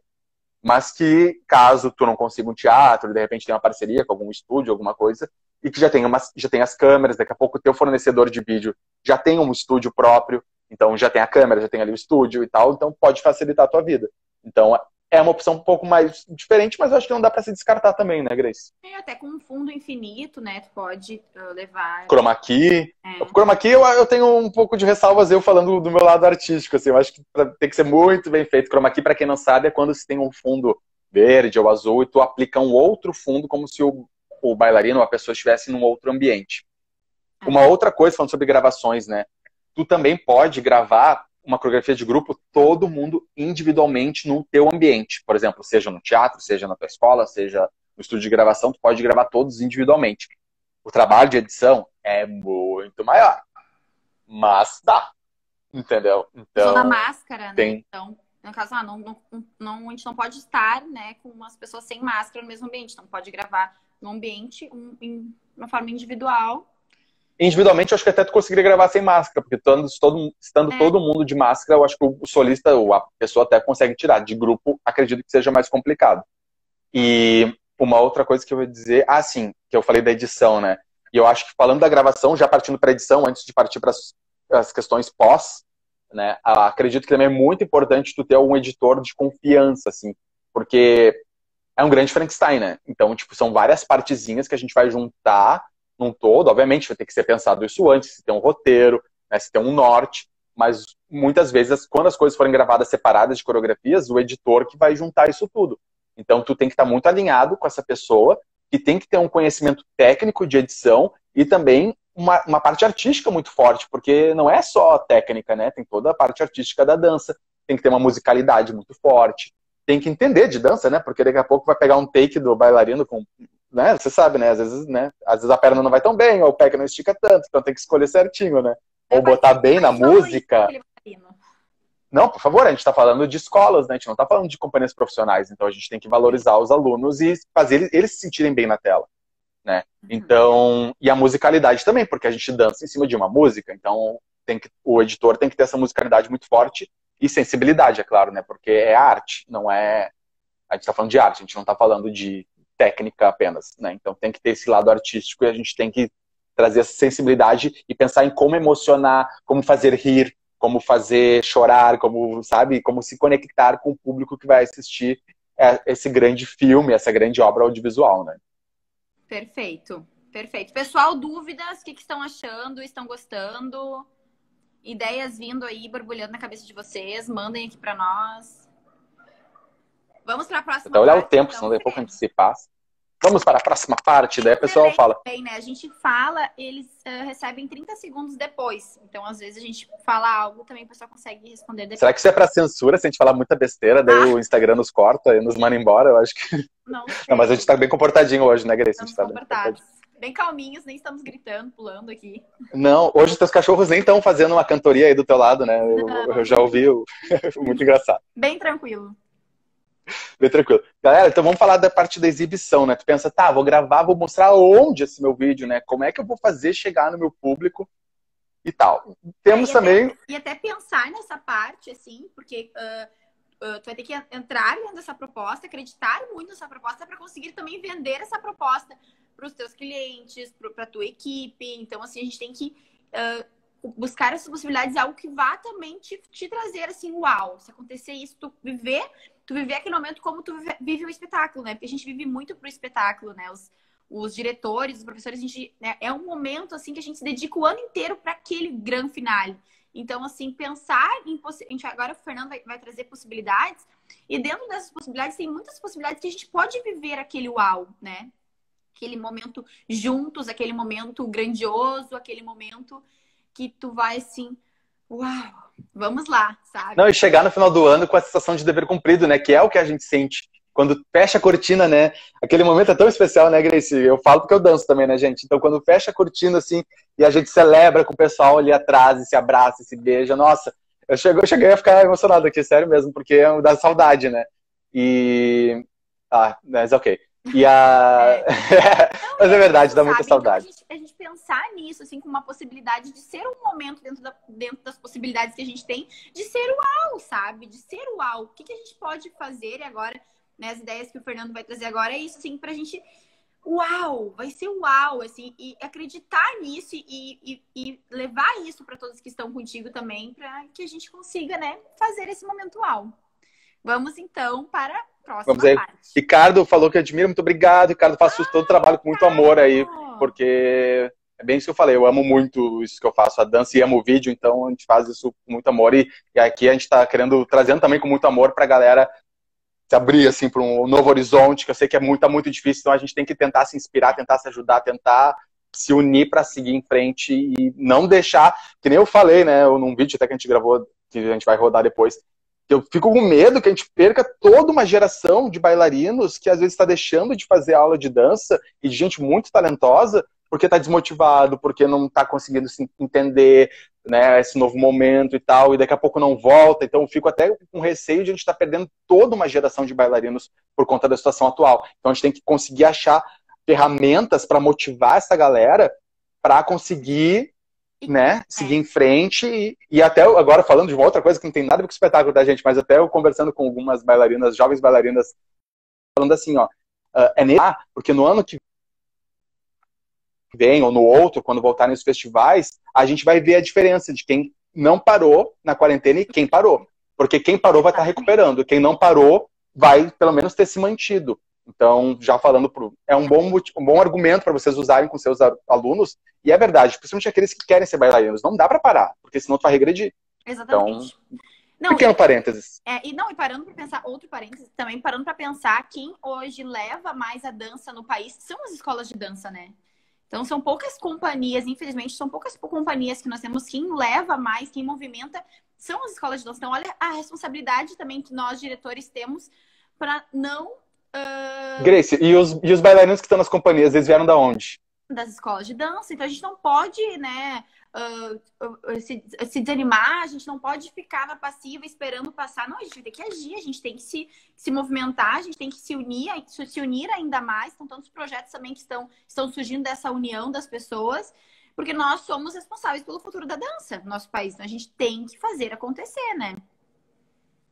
Mas que, caso tu não consiga um teatro, de repente tem uma parceria com algum estúdio, alguma coisa, e que já tem as câmeras, daqui a pouco o teu fornecedor de vídeo já tem um estúdio próprio, então já tem a câmera, já tem ali o estúdio e tal, então pode facilitar a tua vida. Então é uma opção um pouco mais diferente, mas eu acho que não dá pra se descartar também, né, Grace? Até com um fundo infinito, né? Tu pode levar... Chroma key. Chroma key eu tenho um pouco de ressalvas, eu falando do meu lado artístico, assim, eu acho que tem que ser muito bem feito. Chroma key, pra quem não sabe, é quando se tem um fundo verde ou azul e tu aplica um outro fundo como se o bailarino ou a pessoa estivesse num outro ambiente. Uma outra coisa, falando sobre gravações, né? Tu também pode gravar uma coreografia de grupo, todo mundo individualmente no teu ambiente. Por exemplo, seja no teatro, seja na tua escola, seja no estúdio de gravação, tu pode gravar todos individualmente. O trabalho de edição é muito maior, mas dá, entendeu? Então, da máscara, né? Tem... Então, no caso, a gente não pode estar, né, com umas pessoas sem máscara no mesmo ambiente. Então, pode gravar no ambiente, em uma forma individual. Individualmente, eu acho que até tu conseguiria gravar sem máscara, porque estando todo mundo de máscara, eu acho que o solista, ou a pessoa até consegue tirar. De grupo, acredito que seja mais complicado. E uma outra coisa que eu vou dizer, sim, que eu falei da edição, né? E eu acho que falando da gravação, já partindo para a edição, antes de partir para as questões pós, né? Acredito que também é muito importante tu ter um editor de confiança, assim, porque é um grande Frankenstein, né? Então, tipo, são várias partezinhas que a gente vai juntar num todo. Obviamente, vai ter que ser pensado isso antes, se tem um roteiro, né, se tem um norte, mas muitas vezes, quando as coisas forem gravadas separadas de coreografias, o editor que vai juntar isso tudo. Então, tu tem que estar muito alinhado com essa pessoa, que tem que ter um conhecimento técnico de edição e também uma parte artística muito forte, porque não é só técnica, né? Tem toda a parte artística da dança, tem que ter uma musicalidade muito forte, tem que entender de dança, né? Porque daqui a pouco vai pegar um take do bailarino com... Né? Você sabe, né? Às vezes a perna não vai tão bem, ou o pé que não estica tanto, então tem que escolher certinho, né? Ou botar bem na música. Não, por favor, a gente está falando de escolas, né? A gente não está falando de companhias profissionais, então a gente tem que valorizar os alunos e fazer eles se sentirem bem na tela, né? Então, e a musicalidade também, porque a gente dança em cima de uma música, então o editor tem que ter essa musicalidade muito forte e sensibilidade, é claro, né? Porque é arte, não é... A gente está falando de arte, a gente não está falando de técnica apenas, né? Então tem que ter esse lado artístico e a gente tem que trazer essa sensibilidade e pensar em como emocionar, como fazer rir, como fazer chorar, como, sabe, como se conectar com o público que vai assistir esse grande filme, essa grande obra audiovisual, né? Perfeito, perfeito. Pessoal, dúvidas? O que estão achando? Estão gostando? Ideias vindo aí, borbulhando na cabeça de vocês? Mandem aqui para nós. Vamos para a próxima parte. Olhar o tempo, então, senão daqui a pouco a gente se passa. Vamos para a próxima parte, daí o pessoal fala. Bem, né? A gente fala, eles recebem 30 segundos depois. Então, às vezes, a gente fala algo, também o pessoal consegue responder depois. Será que isso é para censura, se a gente falar muita besteira, daí o Instagram nos corta e nos manda embora? Eu acho que... Não, mas a gente tá bem comportadinho hoje, né, Grace? Estamos comportados. Bem calminhos, nem estamos gritando, pulando aqui. Não, hoje teus cachorros nem estão fazendo uma cantoria aí do teu lado, né? Eu já ouvi, muito engraçado. Bem tranquilo. Bem tranquilo. Galera, então vamos falar da parte da exibição, né? Tu pensa, tá, vou gravar, vou mostrar onde esse meu vídeo, né? Como é que eu vou fazer chegar no meu público e tal. Temos também... E até pensar nessa parte, assim, porque tu vai ter que entrar dentro dessa proposta, acreditar muito nessa proposta para conseguir também vender essa proposta para os teus clientes, para a tua equipe. Então, assim, a gente tem que buscar essas possibilidades, algo que vá também te trazer, assim, uau. Se acontecer isso, tu viver aquele momento como tu vive o espetáculo, né? Porque a gente vive muito pro espetáculo, né? Os diretores, os professores, a gente, né, é um momento, assim, que a gente se dedica o ano inteiro para aquele grande finale. Então, assim, pensar em... Agora o Fernando vai trazer possibilidades. E dentro dessas possibilidades, tem muitas possibilidades que a gente pode viver aquele uau, né? Aquele momento juntos, aquele momento grandioso, aquele momento que tu vai, assim... Uau! Vamos lá, sabe? Não, e chegar no final do ano com a sensação de dever cumprido, né? Que é o que a gente sente quando fecha a cortina, né? Aquele momento é tão especial, né, Grace? Eu falo porque eu danço também, né, gente? Então, quando fecha a cortina, assim, e a gente celebra com o pessoal ali atrás, e se abraça, e se beija, nossa, eu cheguei a ficar emocionado aqui, sério mesmo, porque é da saudade, né? E... mas ok. E a... Não, mas é verdade, dá muita sabe? saudade. Então, a gente pensar nisso, assim, com uma possibilidade de ser um momento dentro das possibilidades que a gente tem, de ser uau, sabe? De ser uau. O que a gente pode fazer? E agora, né, as ideias que o Fernando vai trazer agora é isso, assim, pra gente... Uau! Vai ser uau, assim, e acreditar nisso e levar isso para todos que estão contigo também, para que a gente consiga, né, fazer esse momento uau. Vamos, então, para a próxima parte. Ricardo falou que admira, muito obrigado. Ricardo, faço todo o trabalho com muito amor aí, porque é bem isso que eu falei, eu amo muito isso que eu faço, a dança, e amo o vídeo, então a gente faz isso com muito amor. E aqui a gente está trazendo também com muito amor para a galera se abrir assim, para um novo horizonte, que eu sei que tá muito difícil, então a gente tem que tentar se inspirar, tentar se ajudar, tentar se unir para seguir em frente e não deixar, que nem eu falei, né, num vídeo até que a gente gravou, que a gente vai rodar depois, eu fico com medo que a gente perca toda uma geração de bailarinos que às vezes está deixando de fazer aula de dança e de gente muito talentosa porque está desmotivado, porque não está conseguindo se entender, né, esse novo momento e tal, e daqui a pouco não volta. Então eu fico até com receio de a gente estar perdendo toda uma geração de bailarinos por conta da situação atual. Então a gente tem que conseguir achar ferramentas para motivar essa galera para conseguir, né, seguir em frente e até agora falando de uma outra coisa que não tem nada a ver com o espetáculo da gente, mas até eu conversando com algumas bailarinas, jovens bailarinas, falando assim, ó, porque no ano que vem ou no outro, quando voltarem os festivais, a gente vai ver a diferença de quem não parou na quarentena e quem parou, porque quem parou vai estar recuperando, quem não parou vai pelo menos ter se mantido. Então, já falando, é um bom argumento para vocês usarem com seus alunos, e é verdade, principalmente aqueles que querem ser bailarinos. Não dá para parar, porque senão tu vai regredir. Exatamente. Então, pequeno parênteses. E parando para pensar, outro parênteses também, parando para pensar, quem hoje leva mais a dança no país são as escolas de dança, né? Então, são poucas companhias, infelizmente, são poucas companhias que nós temos. Quem leva mais, quem movimenta, são as escolas de dança. Então, olha a responsabilidade também que nós, diretores, temos para não... Grace, e os bailarinos que estão nas companhias, eles vieram da onde? Das escolas de dança. Então, a gente não pode, né, se desanimar, a gente não pode ficar na passiva esperando passar. Não, a gente vai ter que agir, a gente tem que se movimentar, a gente tem que se unir ainda mais. Então, tantos projetos também que estão surgindo dessa união das pessoas, porque nós somos responsáveis pelo futuro da dança no nosso país. Então, a gente tem que fazer acontecer, né?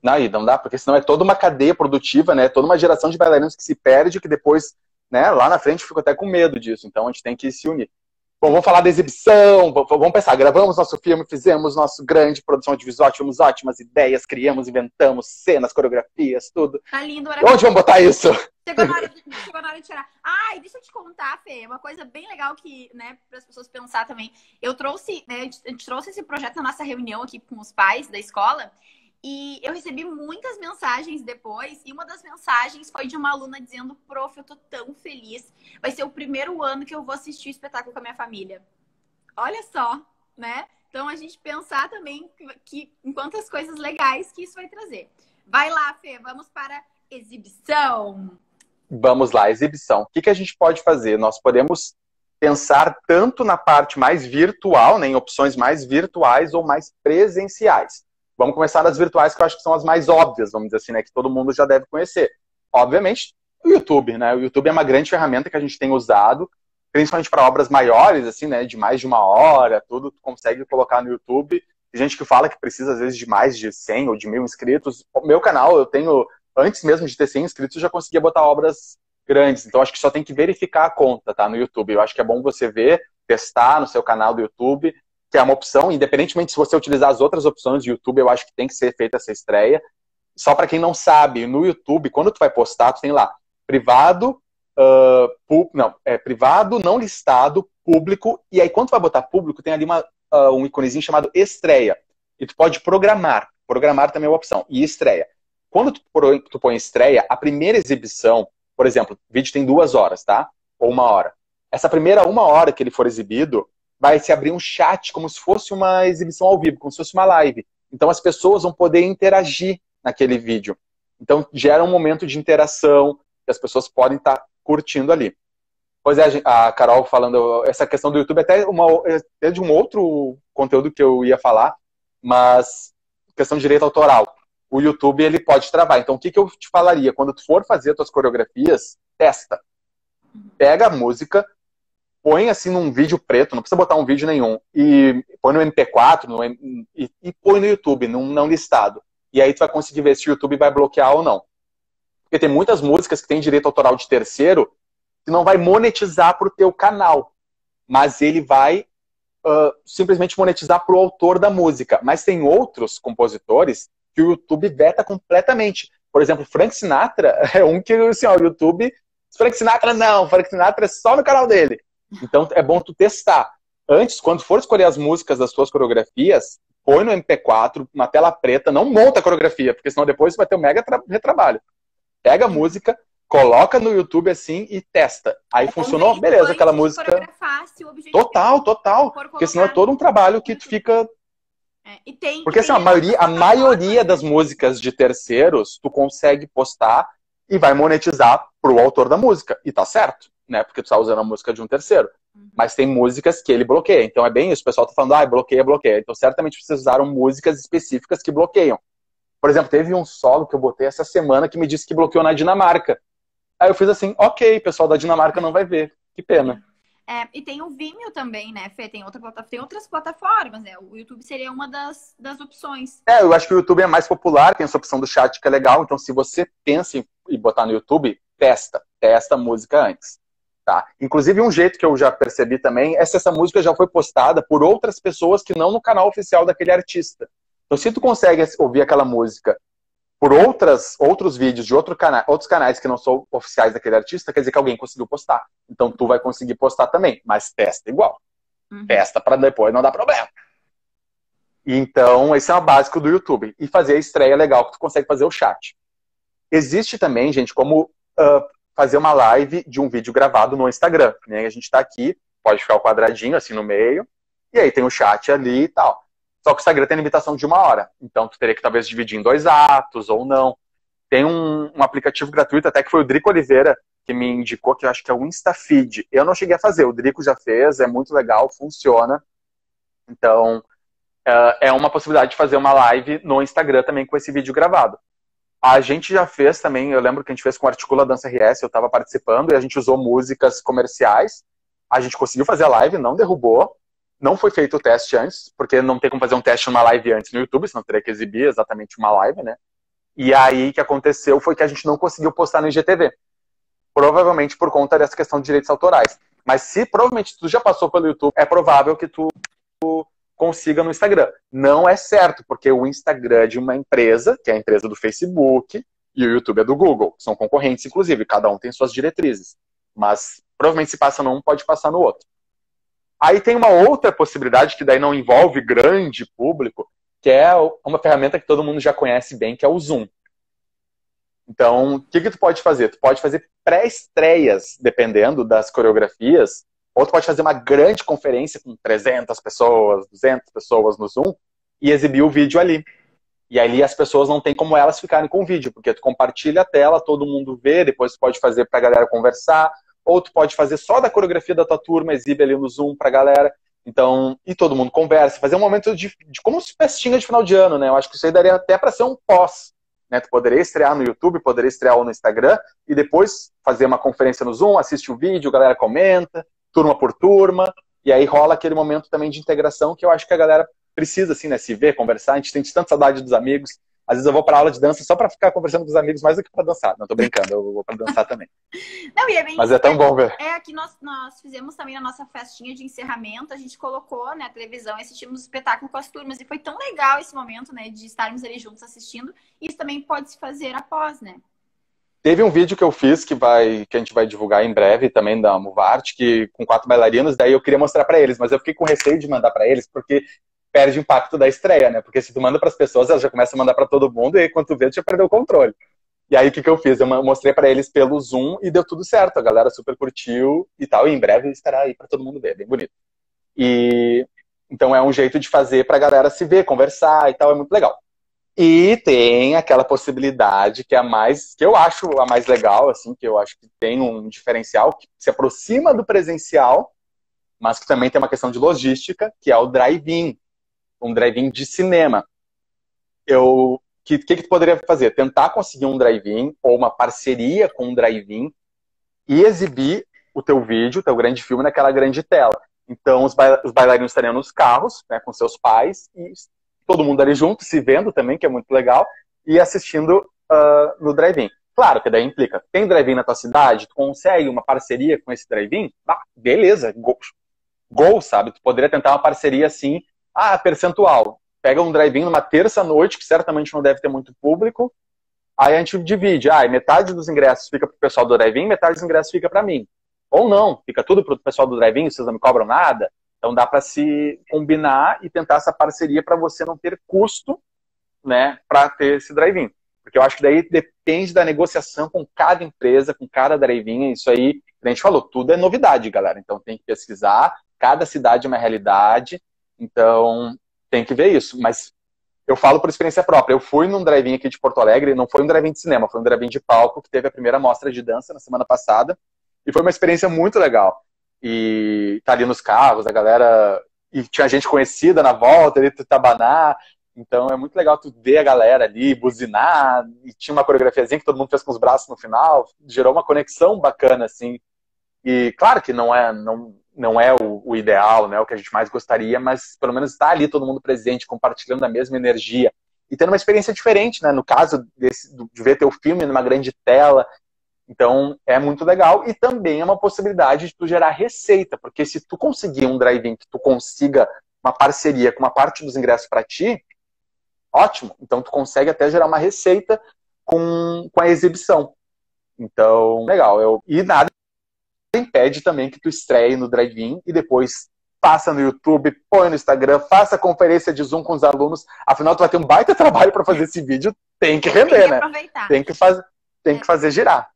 Não dá, porque senão é toda uma cadeia produtiva, né? Toda uma geração de bailarinos que se perde, que depois, né, lá na frente fica até com medo disso. Então a gente tem que se unir. Bom, vamos falar da exibição, vamos pensar, gravamos nosso filme, fizemos nosso grande produção audiovisual, tivemos ótimas ideias, criamos, inventamos cenas, coreografias, tudo. Tá lindo. Onde vamos botar isso? Chegou na hora de tirar. E deixa eu te contar, Fê, uma coisa bem legal que, né, para as pessoas pensar também. Eu trouxe, né, a gente trouxe esse projeto na nossa reunião aqui com os pais da escola. E eu recebi muitas mensagens depois, e uma das mensagens foi de uma aluna dizendo: prof, eu tô tão feliz, vai ser o primeiro ano que eu vou assistir o espetáculo com a minha família. Olha só, né? Então a gente pensar também que em quantas coisas legais que isso vai trazer. Vai lá, Fê, vamos para exibição. Vamos lá, exibição. O que a gente pode fazer? Nós podemos pensar tanto na parte mais virtual, né, em opções mais virtuais ou mais presenciais. Vamos começar das virtuais, que eu acho que são as mais óbvias, vamos dizer assim, né? Que todo mundo já deve conhecer. Obviamente, o YouTube, né? O YouTube é uma grande ferramenta que a gente tem usado principalmente para obras maiores, assim, né, de mais de 1 hora, tudo, tu consegue colocar no YouTube. Tem gente que fala que precisa, às vezes, de mais de 100 ou de 1.000 inscritos. O meu canal, eu tenho, antes mesmo de ter 100 inscritos, eu já conseguia botar obras grandes. Então, acho que só tem que verificar a conta, tá, no YouTube. Eu acho que é bom você ver, testar no seu canal do YouTube, que é uma opção, independentemente se você utilizar as outras opções do YouTube, eu acho que tem que ser feita essa estreia. Só para quem não sabe, no YouTube, quando tu vai postar, tu tem lá, privado, privado, não listado, público, e aí quando tu vai botar público, tem ali um iconezinho chamado estreia. E tu pode programar. Programar também é uma opção. E estreia. Quando tu põe estreia, a primeira exibição, por exemplo, o vídeo tem 2 horas, tá? Ou 1 hora. Essa primeira 1 hora que ele for exibido, vai se abrir um chat como se fosse uma exibição ao vivo, como se fosse uma live. Então as pessoas vão poder interagir naquele vídeo. Então gera um momento de interação, que as pessoas podem estar curtindo ali. Pois é, a Carol falando, essa questão do YouTube até de um outro conteúdo que eu ia falar, mas questão de direito autoral. O YouTube, ele pode travar. Então, o que eu te falaria? Quando tu for fazer as tuas coreografias, testa. Pega a música, põe assim num vídeo preto, não precisa botar um vídeo nenhum, e põe no MP4 e põe no YouTube, não listado. E aí tu vai conseguir ver se o YouTube vai bloquear ou não. Porque tem muitas músicas que tem direito autoral de terceiro que não vai monetizar para o teu canal, mas ele vai simplesmente monetizar para o autor da música. Mas tem outros compositores que o YouTube veta completamente. Por exemplo, Frank Sinatra é um que assim, o YouTube... Frank Sinatra não, Frank Sinatra é só no canal dele. Então é bom tu testar. Antes, quando for escolher as músicas das tuas coreografias, põe no MP4, uma tela preta, não monta a coreografia, porque senão depois vai ter um mega retrabalho. Pega a música, coloca no YouTube assim e testa. Aí funcionou, beleza, aquela música. Total. Porque senão é todo um trabalho que tu fica. Porque assim, a maioria das músicas de terceiros tu consegue postar e vai monetizar pro autor da música. E tá certo, né? Porque tu tá usando a música de um terceiro. Mas tem músicas que ele bloqueia. Então é bem isso, o pessoal tá falando, bloqueia. Então certamente vocês usaram músicas específicas que bloqueiam. Por exemplo, teve um solo que eu botei essa semana que me disse que bloqueou na Dinamarca. Aí eu fiz assim, ok, pessoal da Dinamarca não vai ver. Que pena. E tem o Vimeo também, né, Fê? Tem outras plataformas, né? O YouTube seria uma das opções. Eu acho que o YouTube é mais popular, tem essa opção do chat que é legal. Então, se você pensa em botar no YouTube, testa a música antes. Tá? Inclusive, um jeito que eu já percebi também é se essa música já foi postada por outras pessoas que não no canal oficial daquele artista. Então, se tu consegue ouvir aquela música por outros vídeos de outros canais que não são oficiais daquele artista, quer dizer que alguém conseguiu postar. Então, tu vai conseguir postar também, mas testa igual. Testa para depois não dar problema. Então, esse é o básico do YouTube. E fazer a estreia legal, que tu consegue fazer o chat. Existe também, gente, como fazer uma live de um vídeo gravado no Instagram. Né? A gente está aqui, pode ficar o quadradinho assim no meio, e aí tem o chat ali e tal. Só que o Instagram tem limitação de 1 hora. Então, tu teria que talvez dividir em 2 atos ou não. Tem um aplicativo gratuito, até que foi o Drico Oliveira que me indicou, que eu acho que é o InstaFeed. Eu não cheguei a fazer, o Drico já fez, é muito legal, funciona. Então, é uma possibilidade de fazer uma live no Instagram também com esse vídeo gravado. A gente já fez também, eu lembro que a gente fez com o Articula Dança RS, eu estava participando, e a gente usou músicas comerciais. A gente conseguiu fazer a live, não derrubou. Não foi feito o teste antes, porque não tem como fazer um teste numa live antes no YouTube, senão teria que exibir exatamente uma live, né? E aí o que aconteceu foi que a gente não conseguiu postar no IGTV. Provavelmente por conta dessa questão de direitos autorais. Mas se provavelmente tu já passou pelo YouTube, é provável que tu consiga no Instagram. Não é certo, porque o Instagram é de uma empresa, que é a empresa do Facebook, e o YouTube é do Google. São concorrentes, inclusive, cada um tem suas diretrizes. Mas provavelmente se passa num, pode passar no outro. Aí tem uma outra possibilidade, que daí não envolve grande público, que é uma ferramenta que todo mundo já conhece bem, que é o Zoom. Então, o que tu pode fazer? Tu pode fazer pré-estreias, dependendo das coreografias, ou tu pode fazer uma grande conferência com 300 pessoas, 200 pessoas no Zoom, e exibir o vídeo ali. E ali as pessoas não tem como elas ficarem com o vídeo, porque tu compartilha a tela, todo mundo vê, depois tu pode fazer pra galera conversar, ou tu pode fazer só da coreografia da tua turma, exibe ali no Zoom pra galera. Então, e todo mundo conversa, fazer um momento de como festinha de final de ano, né? Eu acho que isso aí daria até pra ser um pós, né? Tu poderia estrear no YouTube, poderia estrear no Instagram, e depois fazer uma conferência no Zoom, assiste o vídeo, a galera comenta. turma por turma, e aí rola aquele momento também de integração que eu acho que a galera precisa, assim, né, se ver, conversar. A gente tem tanta saudade dos amigos. Às vezes eu vou para aula de dança só para ficar conversando com os amigos mais do que para dançar. Não tô brincando, eu vou para dançar também. Não, e é bem Mas isso, é tão bom ver. aqui nós fizemos também a nossa festinha de encerramento, a gente colocou, né, a televisão e assistimos o espetáculo com as turmas, e foi tão legal esse momento, né, de estarmos ali juntos assistindo. Isso também pode se fazer após, né? Teve um vídeo que eu fiz que a gente vai divulgar em breve também da Movart, que com 4 bailarinos, daí eu queria mostrar para eles, mas eu fiquei com receio de mandar para eles, porque perde o impacto da estreia, né? Porque se tu manda para as pessoas, elas já começam a mandar para todo mundo, e aí quando tu vê, tu já perdeu o controle. E aí o que eu fiz? Eu mostrei para eles pelo Zoom e deu tudo certo. A galera super curtiu e tal, e em breve estará aí para todo mundo ver, bem bonito. E então é um jeito de fazer para a galera se ver, conversar e tal, é muito legal. E tem aquela possibilidade que é a mais, que eu acho a mais legal, assim, que eu acho que tem um diferencial que se aproxima do presencial, mas que também tem uma questão de logística, que é o drive-in, um drive-in de cinema. Que tu poderia fazer? Tentar conseguir um drive-in ou uma parceria com um drive-in e exibir o teu vídeo, o teu grande filme naquela grande tela. Então os bailarinos estariam nos carros, né, com seus pais, e todo mundo ali junto, se vendo também, que é muito legal, e assistindo no drive-in. Claro que daí implica, tem drive-in na tua cidade? Tu consegue uma parceria com esse drive-in? Beleza, gol, sabe? Tu poderia tentar uma parceria assim, percentual. Pega um drive-in numa terça-noite, que certamente não deve ter muito público, aí a gente divide, metade dos ingressos fica pro pessoal do drive-in, metade dos ingressos fica para mim. Ou não, fica tudo pro pessoal do drive-in, vocês não me cobram nada. Então dá para se combinar e tentar essa parceria para você não ter custo, né, para ter esse drive-in. Porque eu acho que daí depende da negociação com cada empresa, com cada drive-in. Isso aí, a gente falou, tudo é novidade, galera. Então tem que pesquisar, cada cidade é uma realidade, então tem que ver isso. Mas eu falo por experiência própria. Eu fui num drive-in aqui de Porto Alegre, não foi um drive-in de cinema, foi um drive-in de palco, que teve a primeira mostra de dança na semana passada, e foi uma experiência muito legal. E tá ali nos carros, a galera... E tinha gente conhecida na volta, ali, Tutabaná. Então é muito legal tu ver a galera ali, buzinar. E tinha uma coreografiazinha que todo mundo fez com os braços no final. Gerou uma conexão bacana, assim. E claro que não é o ideal, né, o que a gente mais gostaria, mas pelo menos está ali todo mundo presente, compartilhando a mesma energia. E tendo uma experiência diferente, né? No caso de ver teu filme numa grande tela. Então, é muito legal e também é uma possibilidade de tu gerar receita, porque se tu conseguir um drive-in que tu consiga uma parceria com uma parte dos ingressos para ti, ótimo. Então, tu consegue até gerar uma receita com a exibição. Então, legal. E nada impede também que tu estreie no drive-in e depois passa no YouTube, põe no Instagram, faça conferência de Zoom com os alunos. Afinal, tu vai ter um baita trabalho para fazer esse vídeo, tem que render, né? Tem que fazer girar.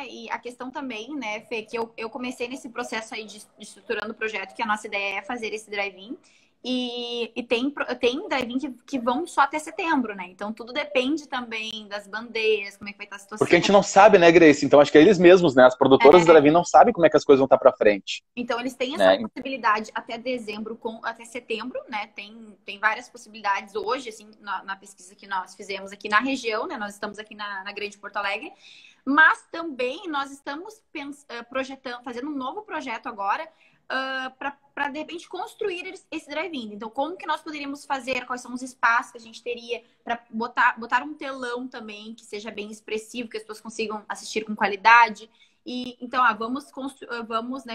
E a questão também, né, Fê, que eu comecei nesse processo aí de estruturando o projeto, que a nossa ideia é fazer esse drive-in. E tem drive-in que vão só até setembro, né? Então tudo depende também das bandeiras, como é que vai estar a situação. Porque a gente não sabe, né, Grace? Então acho que é eles mesmos, né? As produtoras do drive-in não sabem como é que as coisas vão estar pra frente. Então eles têm essa possibilidade até dezembro, até setembro, né? Tem várias possibilidades hoje, assim, na pesquisa que nós fizemos aqui na região, né? Nós estamos aqui na Grande Porto Alegre. Mas também nós estamos projetando, fazendo um novo projeto agora para de repente construir esse drive-in. Então, como que nós poderíamos fazer? Quais são os espaços que a gente teria para botar um telão também que seja bem expressivo, que as pessoas consigam assistir com qualidade. E então, vamos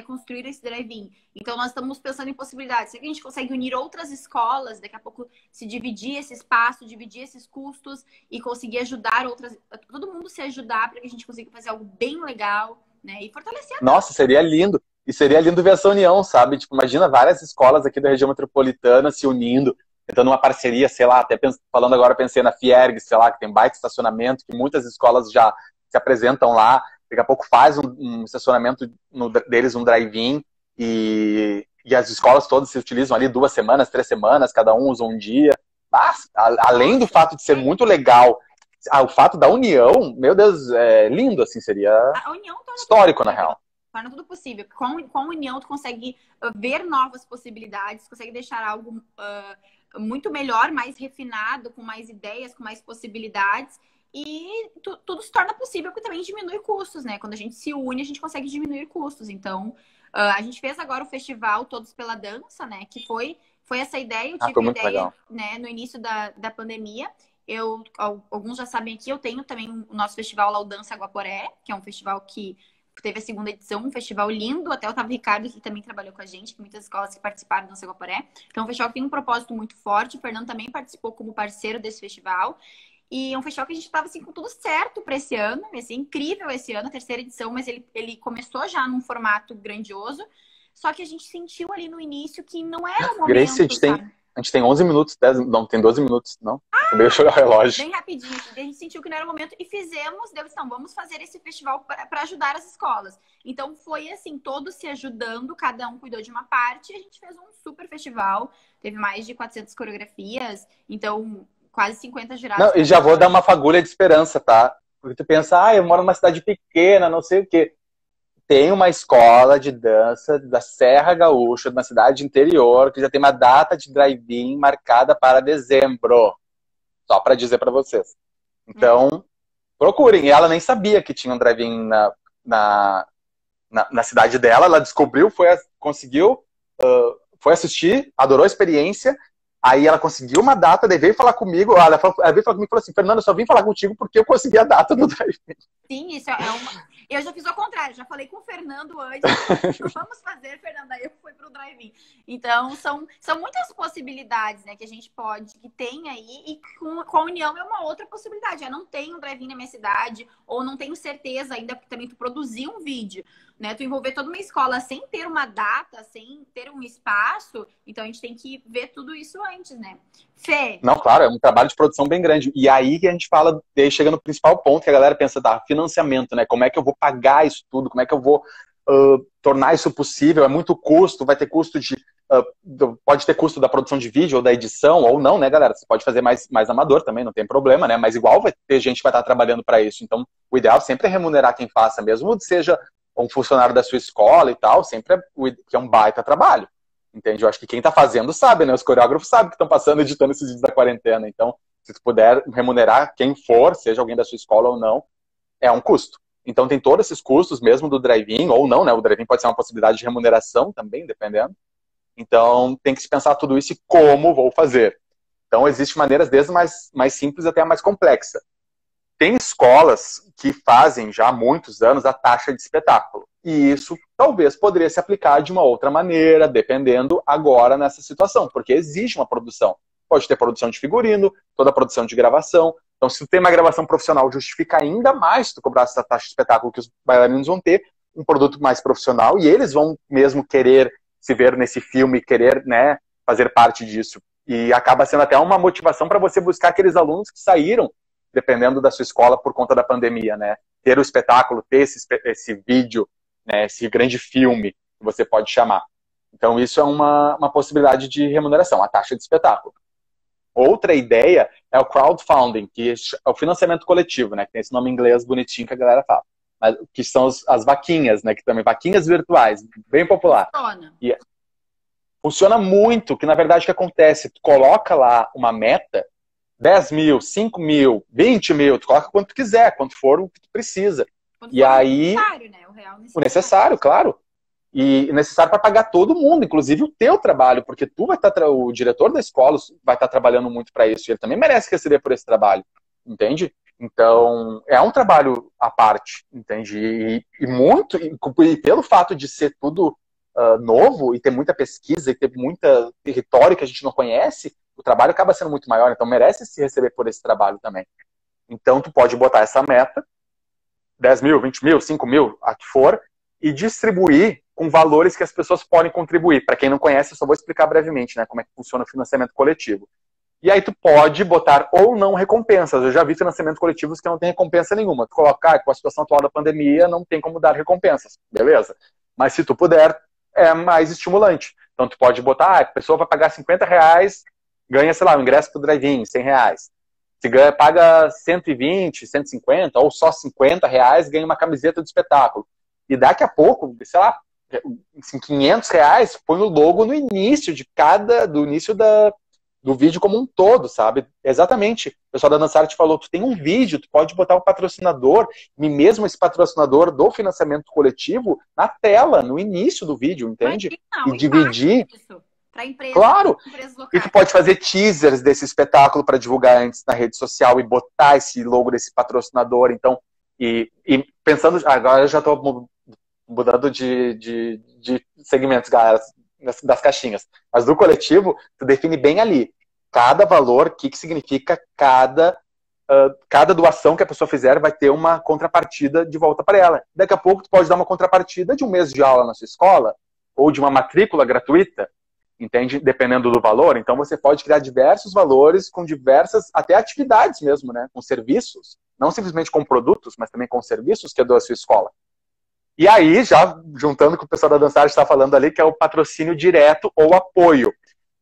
construir esse drive-in. Então, nós estamos pensando em possibilidades. Será que a gente consegue unir outras escolas, daqui a pouco se dividir esse espaço, dividir esses custos e conseguir ajudar todo mundo se ajudar para que a gente consiga fazer algo bem legal, né? E fortalecer a... Nossa, seria lindo. E seria lindo ver essa união, sabe? Tipo, imagina várias escolas aqui da região metropolitana se unindo, tentando uma parceria, sei lá, até falando agora, pensei na Fierg, sei lá, que tem baita estacionamento, que muitas escolas já se apresentam lá. Daqui a pouco faz um estacionamento deles, um drive-in, e as escolas todas se utilizam ali 2 semanas, 3 semanas, cada um usa um dia. Mas, além do fato de ser muito legal, o fato da união, meu Deus, é lindo, assim, seria histórico, na real. Torna tudo possível. Com a união, tu consegue ver novas possibilidades, consegue deixar algo muito melhor, mais refinado, com mais ideias, com mais possibilidades. e tudo se torna possível porque também diminui custos, né? Quando a gente se une, a gente consegue diminuir custos. Então, a gente fez agora o festival Todos pela Dança, né? Que foi essa ideia, eu tive Foi a muito ideia, legal. né, no início da pandemia. Alguns já sabem aqui, eu tenho também o nosso festival lá, o Dança Guaporé, que é um festival que teve a segunda edição, um festival lindo. Até o Otávio Ricardo, que também trabalhou com a gente, muitas escolas que participaram do Dança Guaporé. Então, é um festival que tem um propósito muito forte. O Fernando também participou como parceiro desse festival. E é um festival que a gente estava assim, com tudo certo para esse ano. Vai ser incrível esse ano, a terceira edição, mas ele começou já num formato grandioso. Só que a gente sentiu ali no início que não era o Grace, momento, sabe? a gente tem 11 minutos, 10, não, tem 12 minutos, não? Acabei de olhar o relógio. Bem rapidinho. A gente sentiu que não era o momento e fizemos, deu então, vamos fazer esse festival para ajudar as escolas. Então foi assim, todos se ajudando, cada um cuidou de uma parte e a gente fez um super festival. Teve mais de 400 coreografias, então quase 50 jurados. Não, e já vou dar uma fagulha de esperança, tá? Porque tu pensa, eu moro numa cidade pequena, não sei o quê. Tem uma escola de dança da Serra Gaúcha, de uma cidade interior, que já tem uma data de drive-in marcada para dezembro. Só para dizer para vocês. Então, procurem. E ela nem sabia que tinha um drive-in na cidade dela. Ela descobriu, conseguiu, foi assistir, adorou a experiência. Aí ela conseguiu uma data, daí veio falar comigo. Ela veio falar comigo e falou assim: Fernanda, eu só vim falar contigo porque eu consegui a data do drive-in. Sim, isso é uma. Eu já fiz ao contrário, já falei com o Fernando antes. Vamos fazer, Fernanda, eu fui pro drive-in. Então, são muitas possibilidades, né, que a gente pode, que tem aí, e com a União é uma outra possibilidade. Eu não tenho um drive-in na minha cidade, ou não tenho certeza ainda, porque também tu produzir um vídeo, né, tu envolver toda uma escola sem ter uma data, sem ter um espaço, então a gente tem que ver tudo isso antes, né? Fê? Não, claro, é um trabalho de produção bem grande. E aí que a gente fala, daí chega no principal ponto que a galera pensa, financiamento, né? Como é que eu vou pagar isso tudo? Como é que eu vou tornar isso possível? É muito custo, vai ter custo pode ter custo da produção de vídeo ou da edição, ou não, né, galera? Você pode fazer mais amador também, não tem problema, né? Mas igual vai ter gente que vai estar trabalhando para isso. Então, o ideal sempre é remunerar quem faça, mesmo que seja um funcionário da sua escola e tal, sempre que é um baita trabalho. Entende? Eu acho que quem tá fazendo sabe, né? Os coreógrafos sabem que estão passando editando esses vídeos da quarentena. Então, se tu puder remunerar quem for, seja alguém da sua escola ou não, é um custo. Então, tem todos esses custos, mesmo do drive-in, ou não, né? O drive-in pode ser uma possibilidade de remuneração também, dependendo. Então, tem que se pensar tudo isso e como vou fazer. Então, existem maneiras desde mais simples até a mais complexa. Tem escolas que fazem já há muitos anos a taxa de espetáculo. E isso talvez poderia se aplicar de uma outra maneira, dependendo agora nessa situação, porque exige uma produção. Pode ter produção de figurino, toda a produção de gravação. Então, se tu tem uma gravação profissional, justifica ainda mais tu cobrar essa taxa de espetáculo que os bailarinos vão ter, um produto mais profissional, e eles vão mesmo querer se ver nesse filme, querer, né, fazer parte disso. E acaba sendo até uma motivação para você buscar aqueles alunos que saíram, dependendo da sua escola, por conta da pandemia, né? Ter o espetáculo, ter esse vídeo, né, esse grande filme, que você pode chamar. Então, isso é uma possibilidade de remuneração, a taxa de espetáculo. Outra ideia é o crowdfunding, que é o financiamento coletivo, né? Que tem esse nome em inglês bonitinho que a galera fala. Mas, que são as vaquinhas, né? Que também vaquinhas virtuais, bem popular. E funciona muito, que na verdade o que acontece? Tu coloca lá uma meta, 10 mil, 5 mil, 20 mil, tu coloca quanto tu quiser, quanto for o que tu precisa. Quando e aí, necessário, né? O necessário, claro. E necessário para pagar todo mundo, inclusive o teu trabalho, porque tu vai estar, o diretor da escola vai estar trabalhando muito para isso, e ele também merece receber por esse trabalho, entende? Então, é um trabalho à parte, entende? E pelo fato de ser tudo novo, e ter muita pesquisa, e ter muita território que a gente não conhece, o trabalho acaba sendo muito maior, então merece se receber por esse trabalho também. Então, tu pode botar essa meta, 10 mil, 20 mil, 5 mil, a que for, e distribuir com valores que as pessoas podem contribuir. Para quem não conhece, eu só vou explicar brevemente, né, como é que funciona o financiamento coletivo. E aí tu pode botar ou não recompensas. Eu já vi financiamentos coletivos que não tem recompensa nenhuma. Tu coloca, com a situação atual da pandemia, não tem como dar recompensas. Beleza. Mas se tu puder, é mais estimulante. Então tu pode botar, a pessoa vai pagar R$50, ganha, sei lá, o ingresso pro drive-in, R$100. Se paga 120, 150 ou só R$50, ganha uma camiseta do espetáculo. E daqui a pouco, sei lá, assim, R$500, põe o logo no início do início do vídeo como um todo, sabe? Exatamente. O pessoal da Dansarte falou, tu tem um vídeo, tu pode botar o patrocinador, e mesmo esse patrocinador do financiamento coletivo, na tela, no início do vídeo, entende? Imagina, e dividir. Para empresas, claro. Empresas locais. E tu pode fazer teasers desse espetáculo para divulgar antes na rede social e botar esse logo desse patrocinador. Então, e pensando, agora eu já estou mudando de segmentos, galera, das caixinhas. Mas do coletivo, tu define bem ali cada valor, o que significa cada doação que a pessoa fizer vai ter uma contrapartida de volta para ela. Daqui a pouco tu pode dar uma contrapartida de um mês de aula na sua escola ou de uma matrícula gratuita, entende? Dependendo do valor. Então você pode criar diversos valores com diversas, até atividades mesmo, né? Com serviços, não simplesmente com produtos, mas também com serviços que é da sua escola. E aí, já juntando com o pessoal da Dansarte está falando ali, que é o patrocínio direto ou apoio.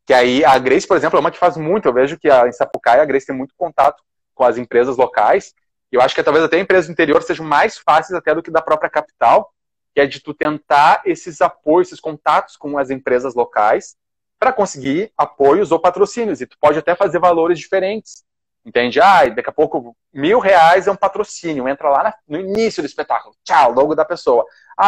Que aí a Grace, por exemplo, é uma que faz muito. Eu vejo que em Sapucaí a Grace tem muito contato com as empresas locais. E eu acho que talvez até empresas do interior sejam mais fáceis até do que da própria capital, que é de tu tentar esses apoios, esses contatos com as empresas locais para conseguir apoios ou patrocínios. E tu pode até fazer valores diferentes. Entende? Daqui a pouco R$1.000 é um patrocínio. Entra lá no início do espetáculo. Tchau, logo da pessoa.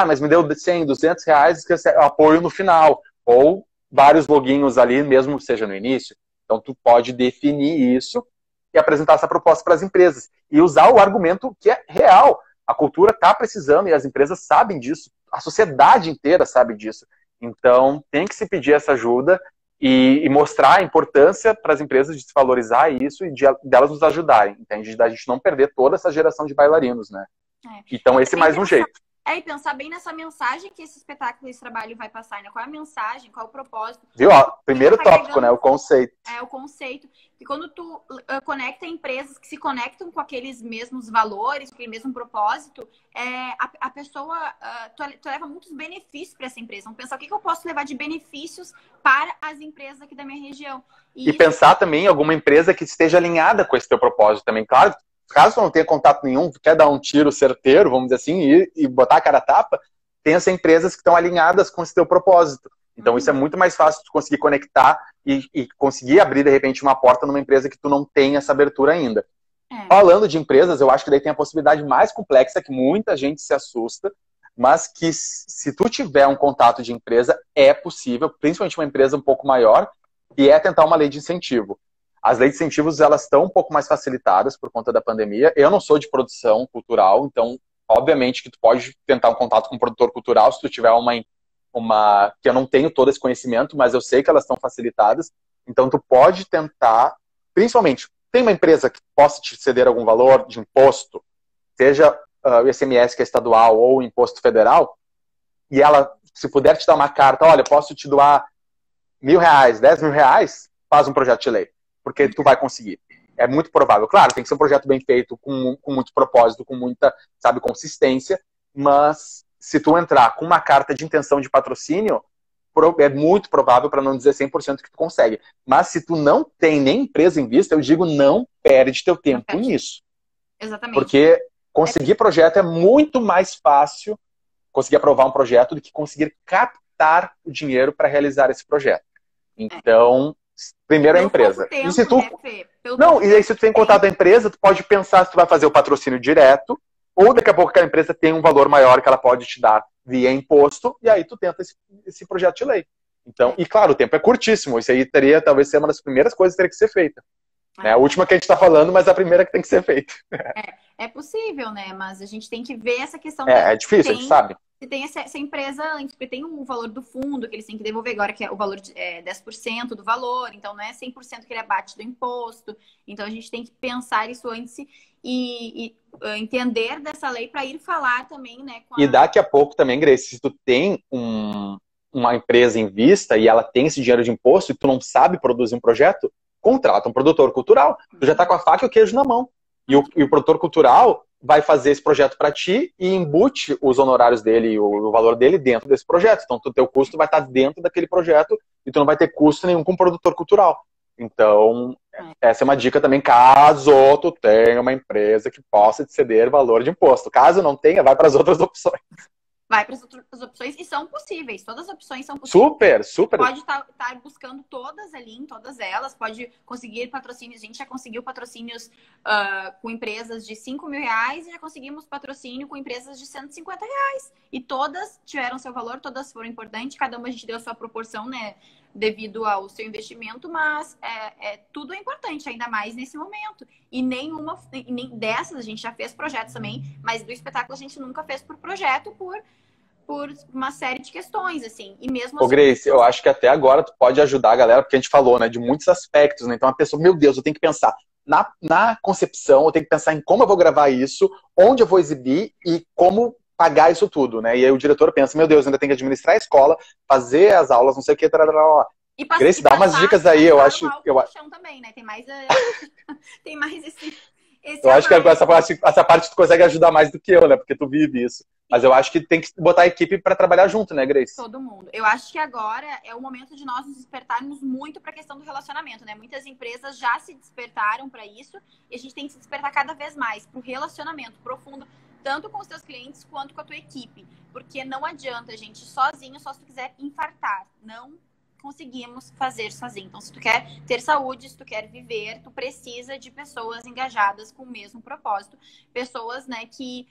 Mas me deu 100, R$200 que é apoio no final. Ou vários loginhos ali, mesmo seja no início. Então, tu pode definir isso e apresentar essa proposta para as empresas. E usar o argumento que é real. A cultura está precisando e as empresas sabem disso. A sociedade inteira sabe disso. Então, tem que se pedir essa ajuda e mostrar a importância para as empresas de se valorizar isso e delas nos ajudarem, entende? Da gente não perder toda essa geração de bailarinos, né? Então, esse é mais um jeito. E pensar bem nessa mensagem que esse espetáculo, esse trabalho vai passar, né? Qual é a mensagem, qual é o propósito. Viu? Primeiro tópico, né? O conceito. O conceito. E quando tu conecta empresas que se conectam com aqueles mesmos valores, com aquele mesmo propósito, a pessoa, tu leva muitos benefícios para essa empresa. Vamos pensar o que eu posso levar de benefícios para as empresas aqui da minha região. E pensar também em alguma empresa que esteja alinhada com esse teu propósito também. Claro, caso tu não tenha contato nenhum, quer dar um tiro certeiro, vamos dizer assim, e botar a cara a tapa, tem essas empresas que estão alinhadas com esse teu propósito. Então, isso é muito mais fácil de conseguir conectar e conseguir abrir, de repente, uma porta numa empresa que tu não tem essa abertura ainda. Falando de empresas, eu acho que daí tem a possibilidade mais complexa, que muita gente se assusta, mas que se tu tiver um contato de empresa, é possível, principalmente uma empresa um pouco maior, e é tentar uma lei de incentivo. As leis de incentivos, elas estão um pouco mais facilitadas por conta da pandemia. Eu não sou de produção cultural, então, obviamente, que tu pode tentar um contato com um produtor cultural se tu tiver que eu não tenho todo esse conhecimento, mas eu sei que elas estão facilitadas. Então, tu pode tentar, principalmente, tem uma empresa que possa te ceder algum valor de imposto, seja o ICMS, que é estadual, ou o imposto federal, e ela, se puder te dar uma carta, olha, posso te doar R$1.000, R$10.000, faz um projeto de lei. Porque tu vai conseguir. É muito provável. Claro, tem que ser um projeto bem feito, com muito propósito, com muita, consistência, mas se tu entrar com uma carta de intenção de patrocínio, é muito provável, para não dizer 100% que tu consegue. Mas se tu não tem nem empresa em vista, eu digo, não perde teu tempo nisso. Exatamente. Porque conseguir projeto é muito mais fácil, conseguir aprovar um projeto, do que conseguir captar o dinheiro para realizar esse projeto. Então... Primeiro é a empresa. Tempo, e se tu... né, Fê? E aí se tu tem contato da empresa, tu pode pensar se tu vai fazer o patrocínio direto, ou daqui a pouco aquela empresa tem um valor maior que ela pode te dar via imposto, e aí tu tenta esse projeto de lei. Então, e claro, o tempo é curtíssimo. Isso aí talvez ser uma das primeiras coisas que teria que ser feita. Né? A última que a gente está falando, mas a primeira que tem que ser feita. É possível, né? Mas a gente tem que ver essa questão. É difícil, a gente sabe. Se tem essa empresa antes, porque tem um valor do fundo que eles têm que devolver agora, que é o valor de 10% do valor, então não é 100% que ele abate do imposto. Então a gente tem que pensar isso antes e entender dessa lei para ir falar também, né? E daqui a pouco também, Grace, se tu tem uma empresa em vista e ela tem esse dinheiro de imposto e tu não sabe produzir um projeto, contrata um produtor cultural. Tu já tá com a faca e o queijo na mão. E o produtor cultural vai fazer esse projeto para ti e embute os honorários dele, o valor dele dentro desse projeto. Então, o teu custo vai estar dentro daquele projeto e tu não vai ter custo nenhum com o produtor cultural. Então, essa é uma dica também, caso tu tenha uma empresa que possa te ceder valor de imposto. Caso não tenha, vai para as outras opções. vai para as opções e são possíveis. Todas as opções são possíveis. Super, super. Pode estar buscando todas ali, em todas elas. Pode conseguir patrocínios. A gente já conseguiu patrocínios com empresas de R$ 5.000 e já conseguimos patrocínio com empresas de R$ 150. E todas tiveram seu valor, todas foram importantes. Cada uma a gente deu a sua proporção, né? Devido ao seu investimento, mas tudo é importante, ainda mais nesse momento. E nem dessas, a gente já fez projetos também, mas do espetáculo a gente nunca fez por projeto, por uma série de questões, assim. E mesmo Ô, assim, Grace, eu acho que até agora tu pode ajudar a galera, porque a gente falou, né, de muitos aspectos, né? Então a pessoa, meu Deus, eu tenho que pensar na concepção, eu tenho que pensar em como eu vou gravar isso, onde eu vou exibir e como pagar isso tudo, né? E aí o diretor pensa, meu Deus, ainda tem que administrar a escola, fazer as aulas, não sei o que, tarará. e Grace, dá umas dicas aí, eu acho. também, né? Tem mais, tem mais esse Eu acho que essa parte tu consegue ajudar mais do que eu, né? Porque tu vive isso. Mas eu acho que tem que botar a equipe para trabalhar junto, né, Grace? Todo mundo. Eu acho que agora é o momento de nós nos despertarmos muito para a questão do relacionamento, né? Muitas empresas já se despertaram para isso e a gente tem que se despertar cada vez mais para o relacionamento profundo, tanto com os teus clientes quanto com a tua equipe. Porque não adianta, gente, sozinho, só se tu quiser infartar. Não conseguimos fazer sozinho. Então, se tu quer ter saúde, se tu quer viver, tu precisa de pessoas engajadas com o mesmo propósito. Pessoas, né, que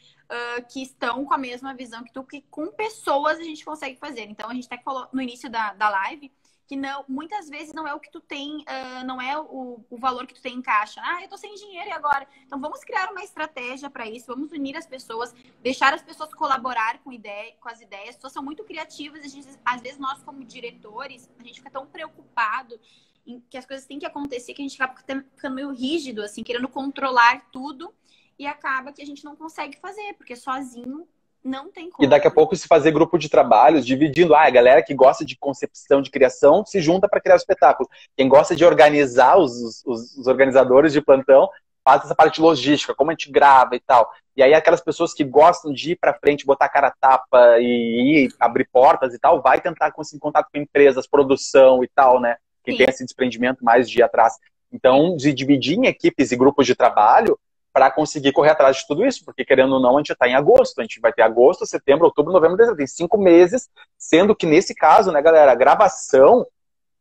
estão com a mesma visão que tu, que com pessoas a gente consegue fazer. Então, a gente até falou no início da live que não, muitas vezes não é o que tu tem, não é o valor que tu tem em caixa. Eu tô sem dinheiro e agora? Então, vamos criar uma estratégia para isso, vamos unir as pessoas, deixar as pessoas colaborar com as ideias. As pessoas são muito criativas, às vezes nós, como diretores, a gente fica tão preocupado em que as coisas têm que acontecer que a gente acaba ficando meio rígido, assim, querendo controlar tudo e acaba que a gente não consegue fazer, porque sozinho não tem como. E daqui a pouco se fazer grupo de trabalhos, dividindo. A galera que gosta de concepção, de criação, se junta para criar o espetáculo. Quem gosta de organizar, os organizadores de plantão, faz essa parte logística, como a gente grava e tal. E aí aquelas pessoas que gostam de ir para frente, botar a cara a tapa e abrir portas e tal, vai tentar conseguir contato com empresas, produção e tal, né? Quem tem esse desprendimento mais de ir atrás. Então, de dividir em equipes e grupos de trabalho, para conseguir correr atrás de tudo isso, porque querendo ou não, a gente está em agosto, a gente vai ter agosto, setembro, outubro, novembro, dezembro, tem 5 meses, sendo que nesse caso, né, galera, a gravação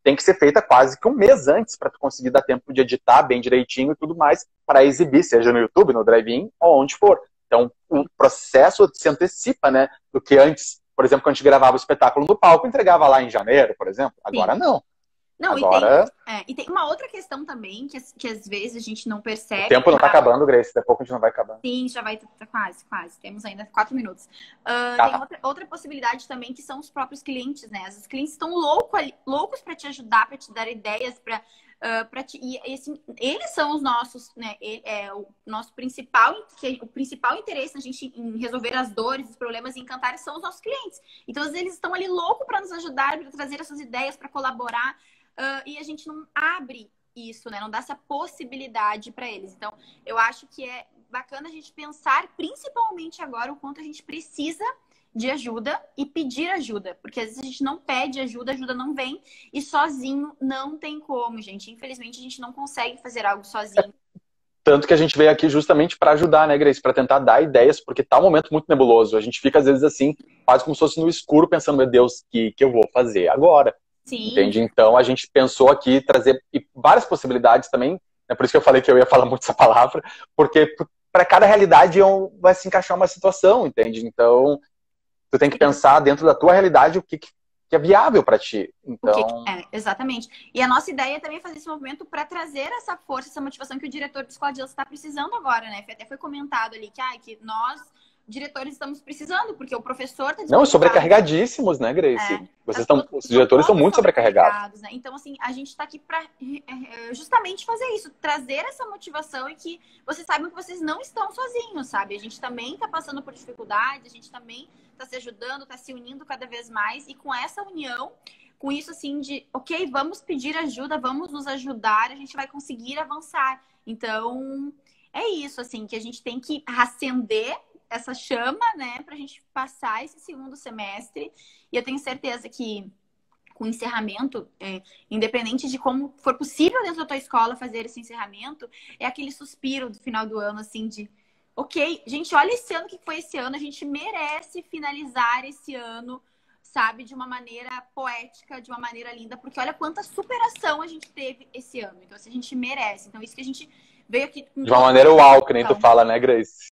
tem que ser feita quase que um mês antes, para tu conseguir dar tempo de editar bem direitinho e tudo mais, para exibir, seja no YouTube, no Drive-In, ou onde for. Então, o processo se antecipa, né, do que antes, por exemplo, quando a gente gravava o espetáculo no palco, entregava lá em janeiro, por exemplo, agora não. Não, agora... e tem uma outra questão também que às vezes a gente não percebe. O tempo não tá acabando, Grace. Daqui a pouco a gente não vai acabar. Sim, já vai quase. Temos ainda 4 minutos. Tem outra possibilidade também que são os próprios clientes, né? Os clientes estão loucos para te ajudar, para te dar ideias, e assim, eles são os nossos, né? O nosso principal interesse na gente em resolver as dores, os problemas e encantar são os nossos clientes. Então, eles estão ali loucos para nos ajudar, para trazer essas ideias, para colaborar. E a gente não abre isso, né? Não dá essa possibilidade para eles. Então, eu acho que é bacana a gente pensar, principalmente agora, o quanto a gente precisa de ajuda e pedir ajuda. Porque às vezes a gente não pede ajuda, a ajuda não vem. E sozinho não tem como, gente. Infelizmente, a gente não consegue fazer algo sozinho. Tanto que a gente veio aqui justamente para ajudar, né, Grace? Para tentar dar ideias, porque tá um momento muito nebuloso. A gente fica, às vezes, assim, quase como se fosse no escuro, pensando, meu Deus, o que eu vou fazer agora? Sim. Entende? Então a gente pensou aqui trazer várias possibilidades também, né? Por isso que eu falei que eu ia falar muito essa palavra, porque para cada realidade vai se encaixar uma situação, entende? Então tu tem que pensar dentro da tua realidade o que é viável para ti. Então... exatamente. E a nossa ideia é também fazer esse movimento para trazer essa força, essa motivação que o diretor de Escola de Dança está precisando agora, né? Até foi comentado ali que nós diretores estamos precisando, porque o professor está... Não, sobrecarregadíssimos, né, Grace? Os diretores estão muito sobrecarregados. Né? Então, assim, a gente está aqui para justamente fazer isso, trazer essa motivação e que vocês saibam que vocês não estão sozinhos, sabe? A gente também está passando por dificuldades, a gente também está se ajudando, está se unindo cada vez mais, e com essa união, com isso, assim, de, ok, vamos pedir ajuda, vamos nos ajudar, a gente vai conseguir avançar. Então, é isso, assim, que a gente tem que acender essa chama, né, pra gente passar esse segundo semestre. E eu tenho certeza que com o encerramento, independente de como for possível dentro da tua escola fazer esse encerramento, é aquele suspiro do final do ano, assim, de Ok, gente, olha esse ano que foi esse ano. A gente merece finalizar esse ano, sabe, de uma maneira poética, de uma maneira linda, porque olha quanta superação a gente teve esse ano. Então, assim, a gente merece. Então, isso que a gente veio aqui com De uma toda maneira uau, que nem tu a fala, né, Grace?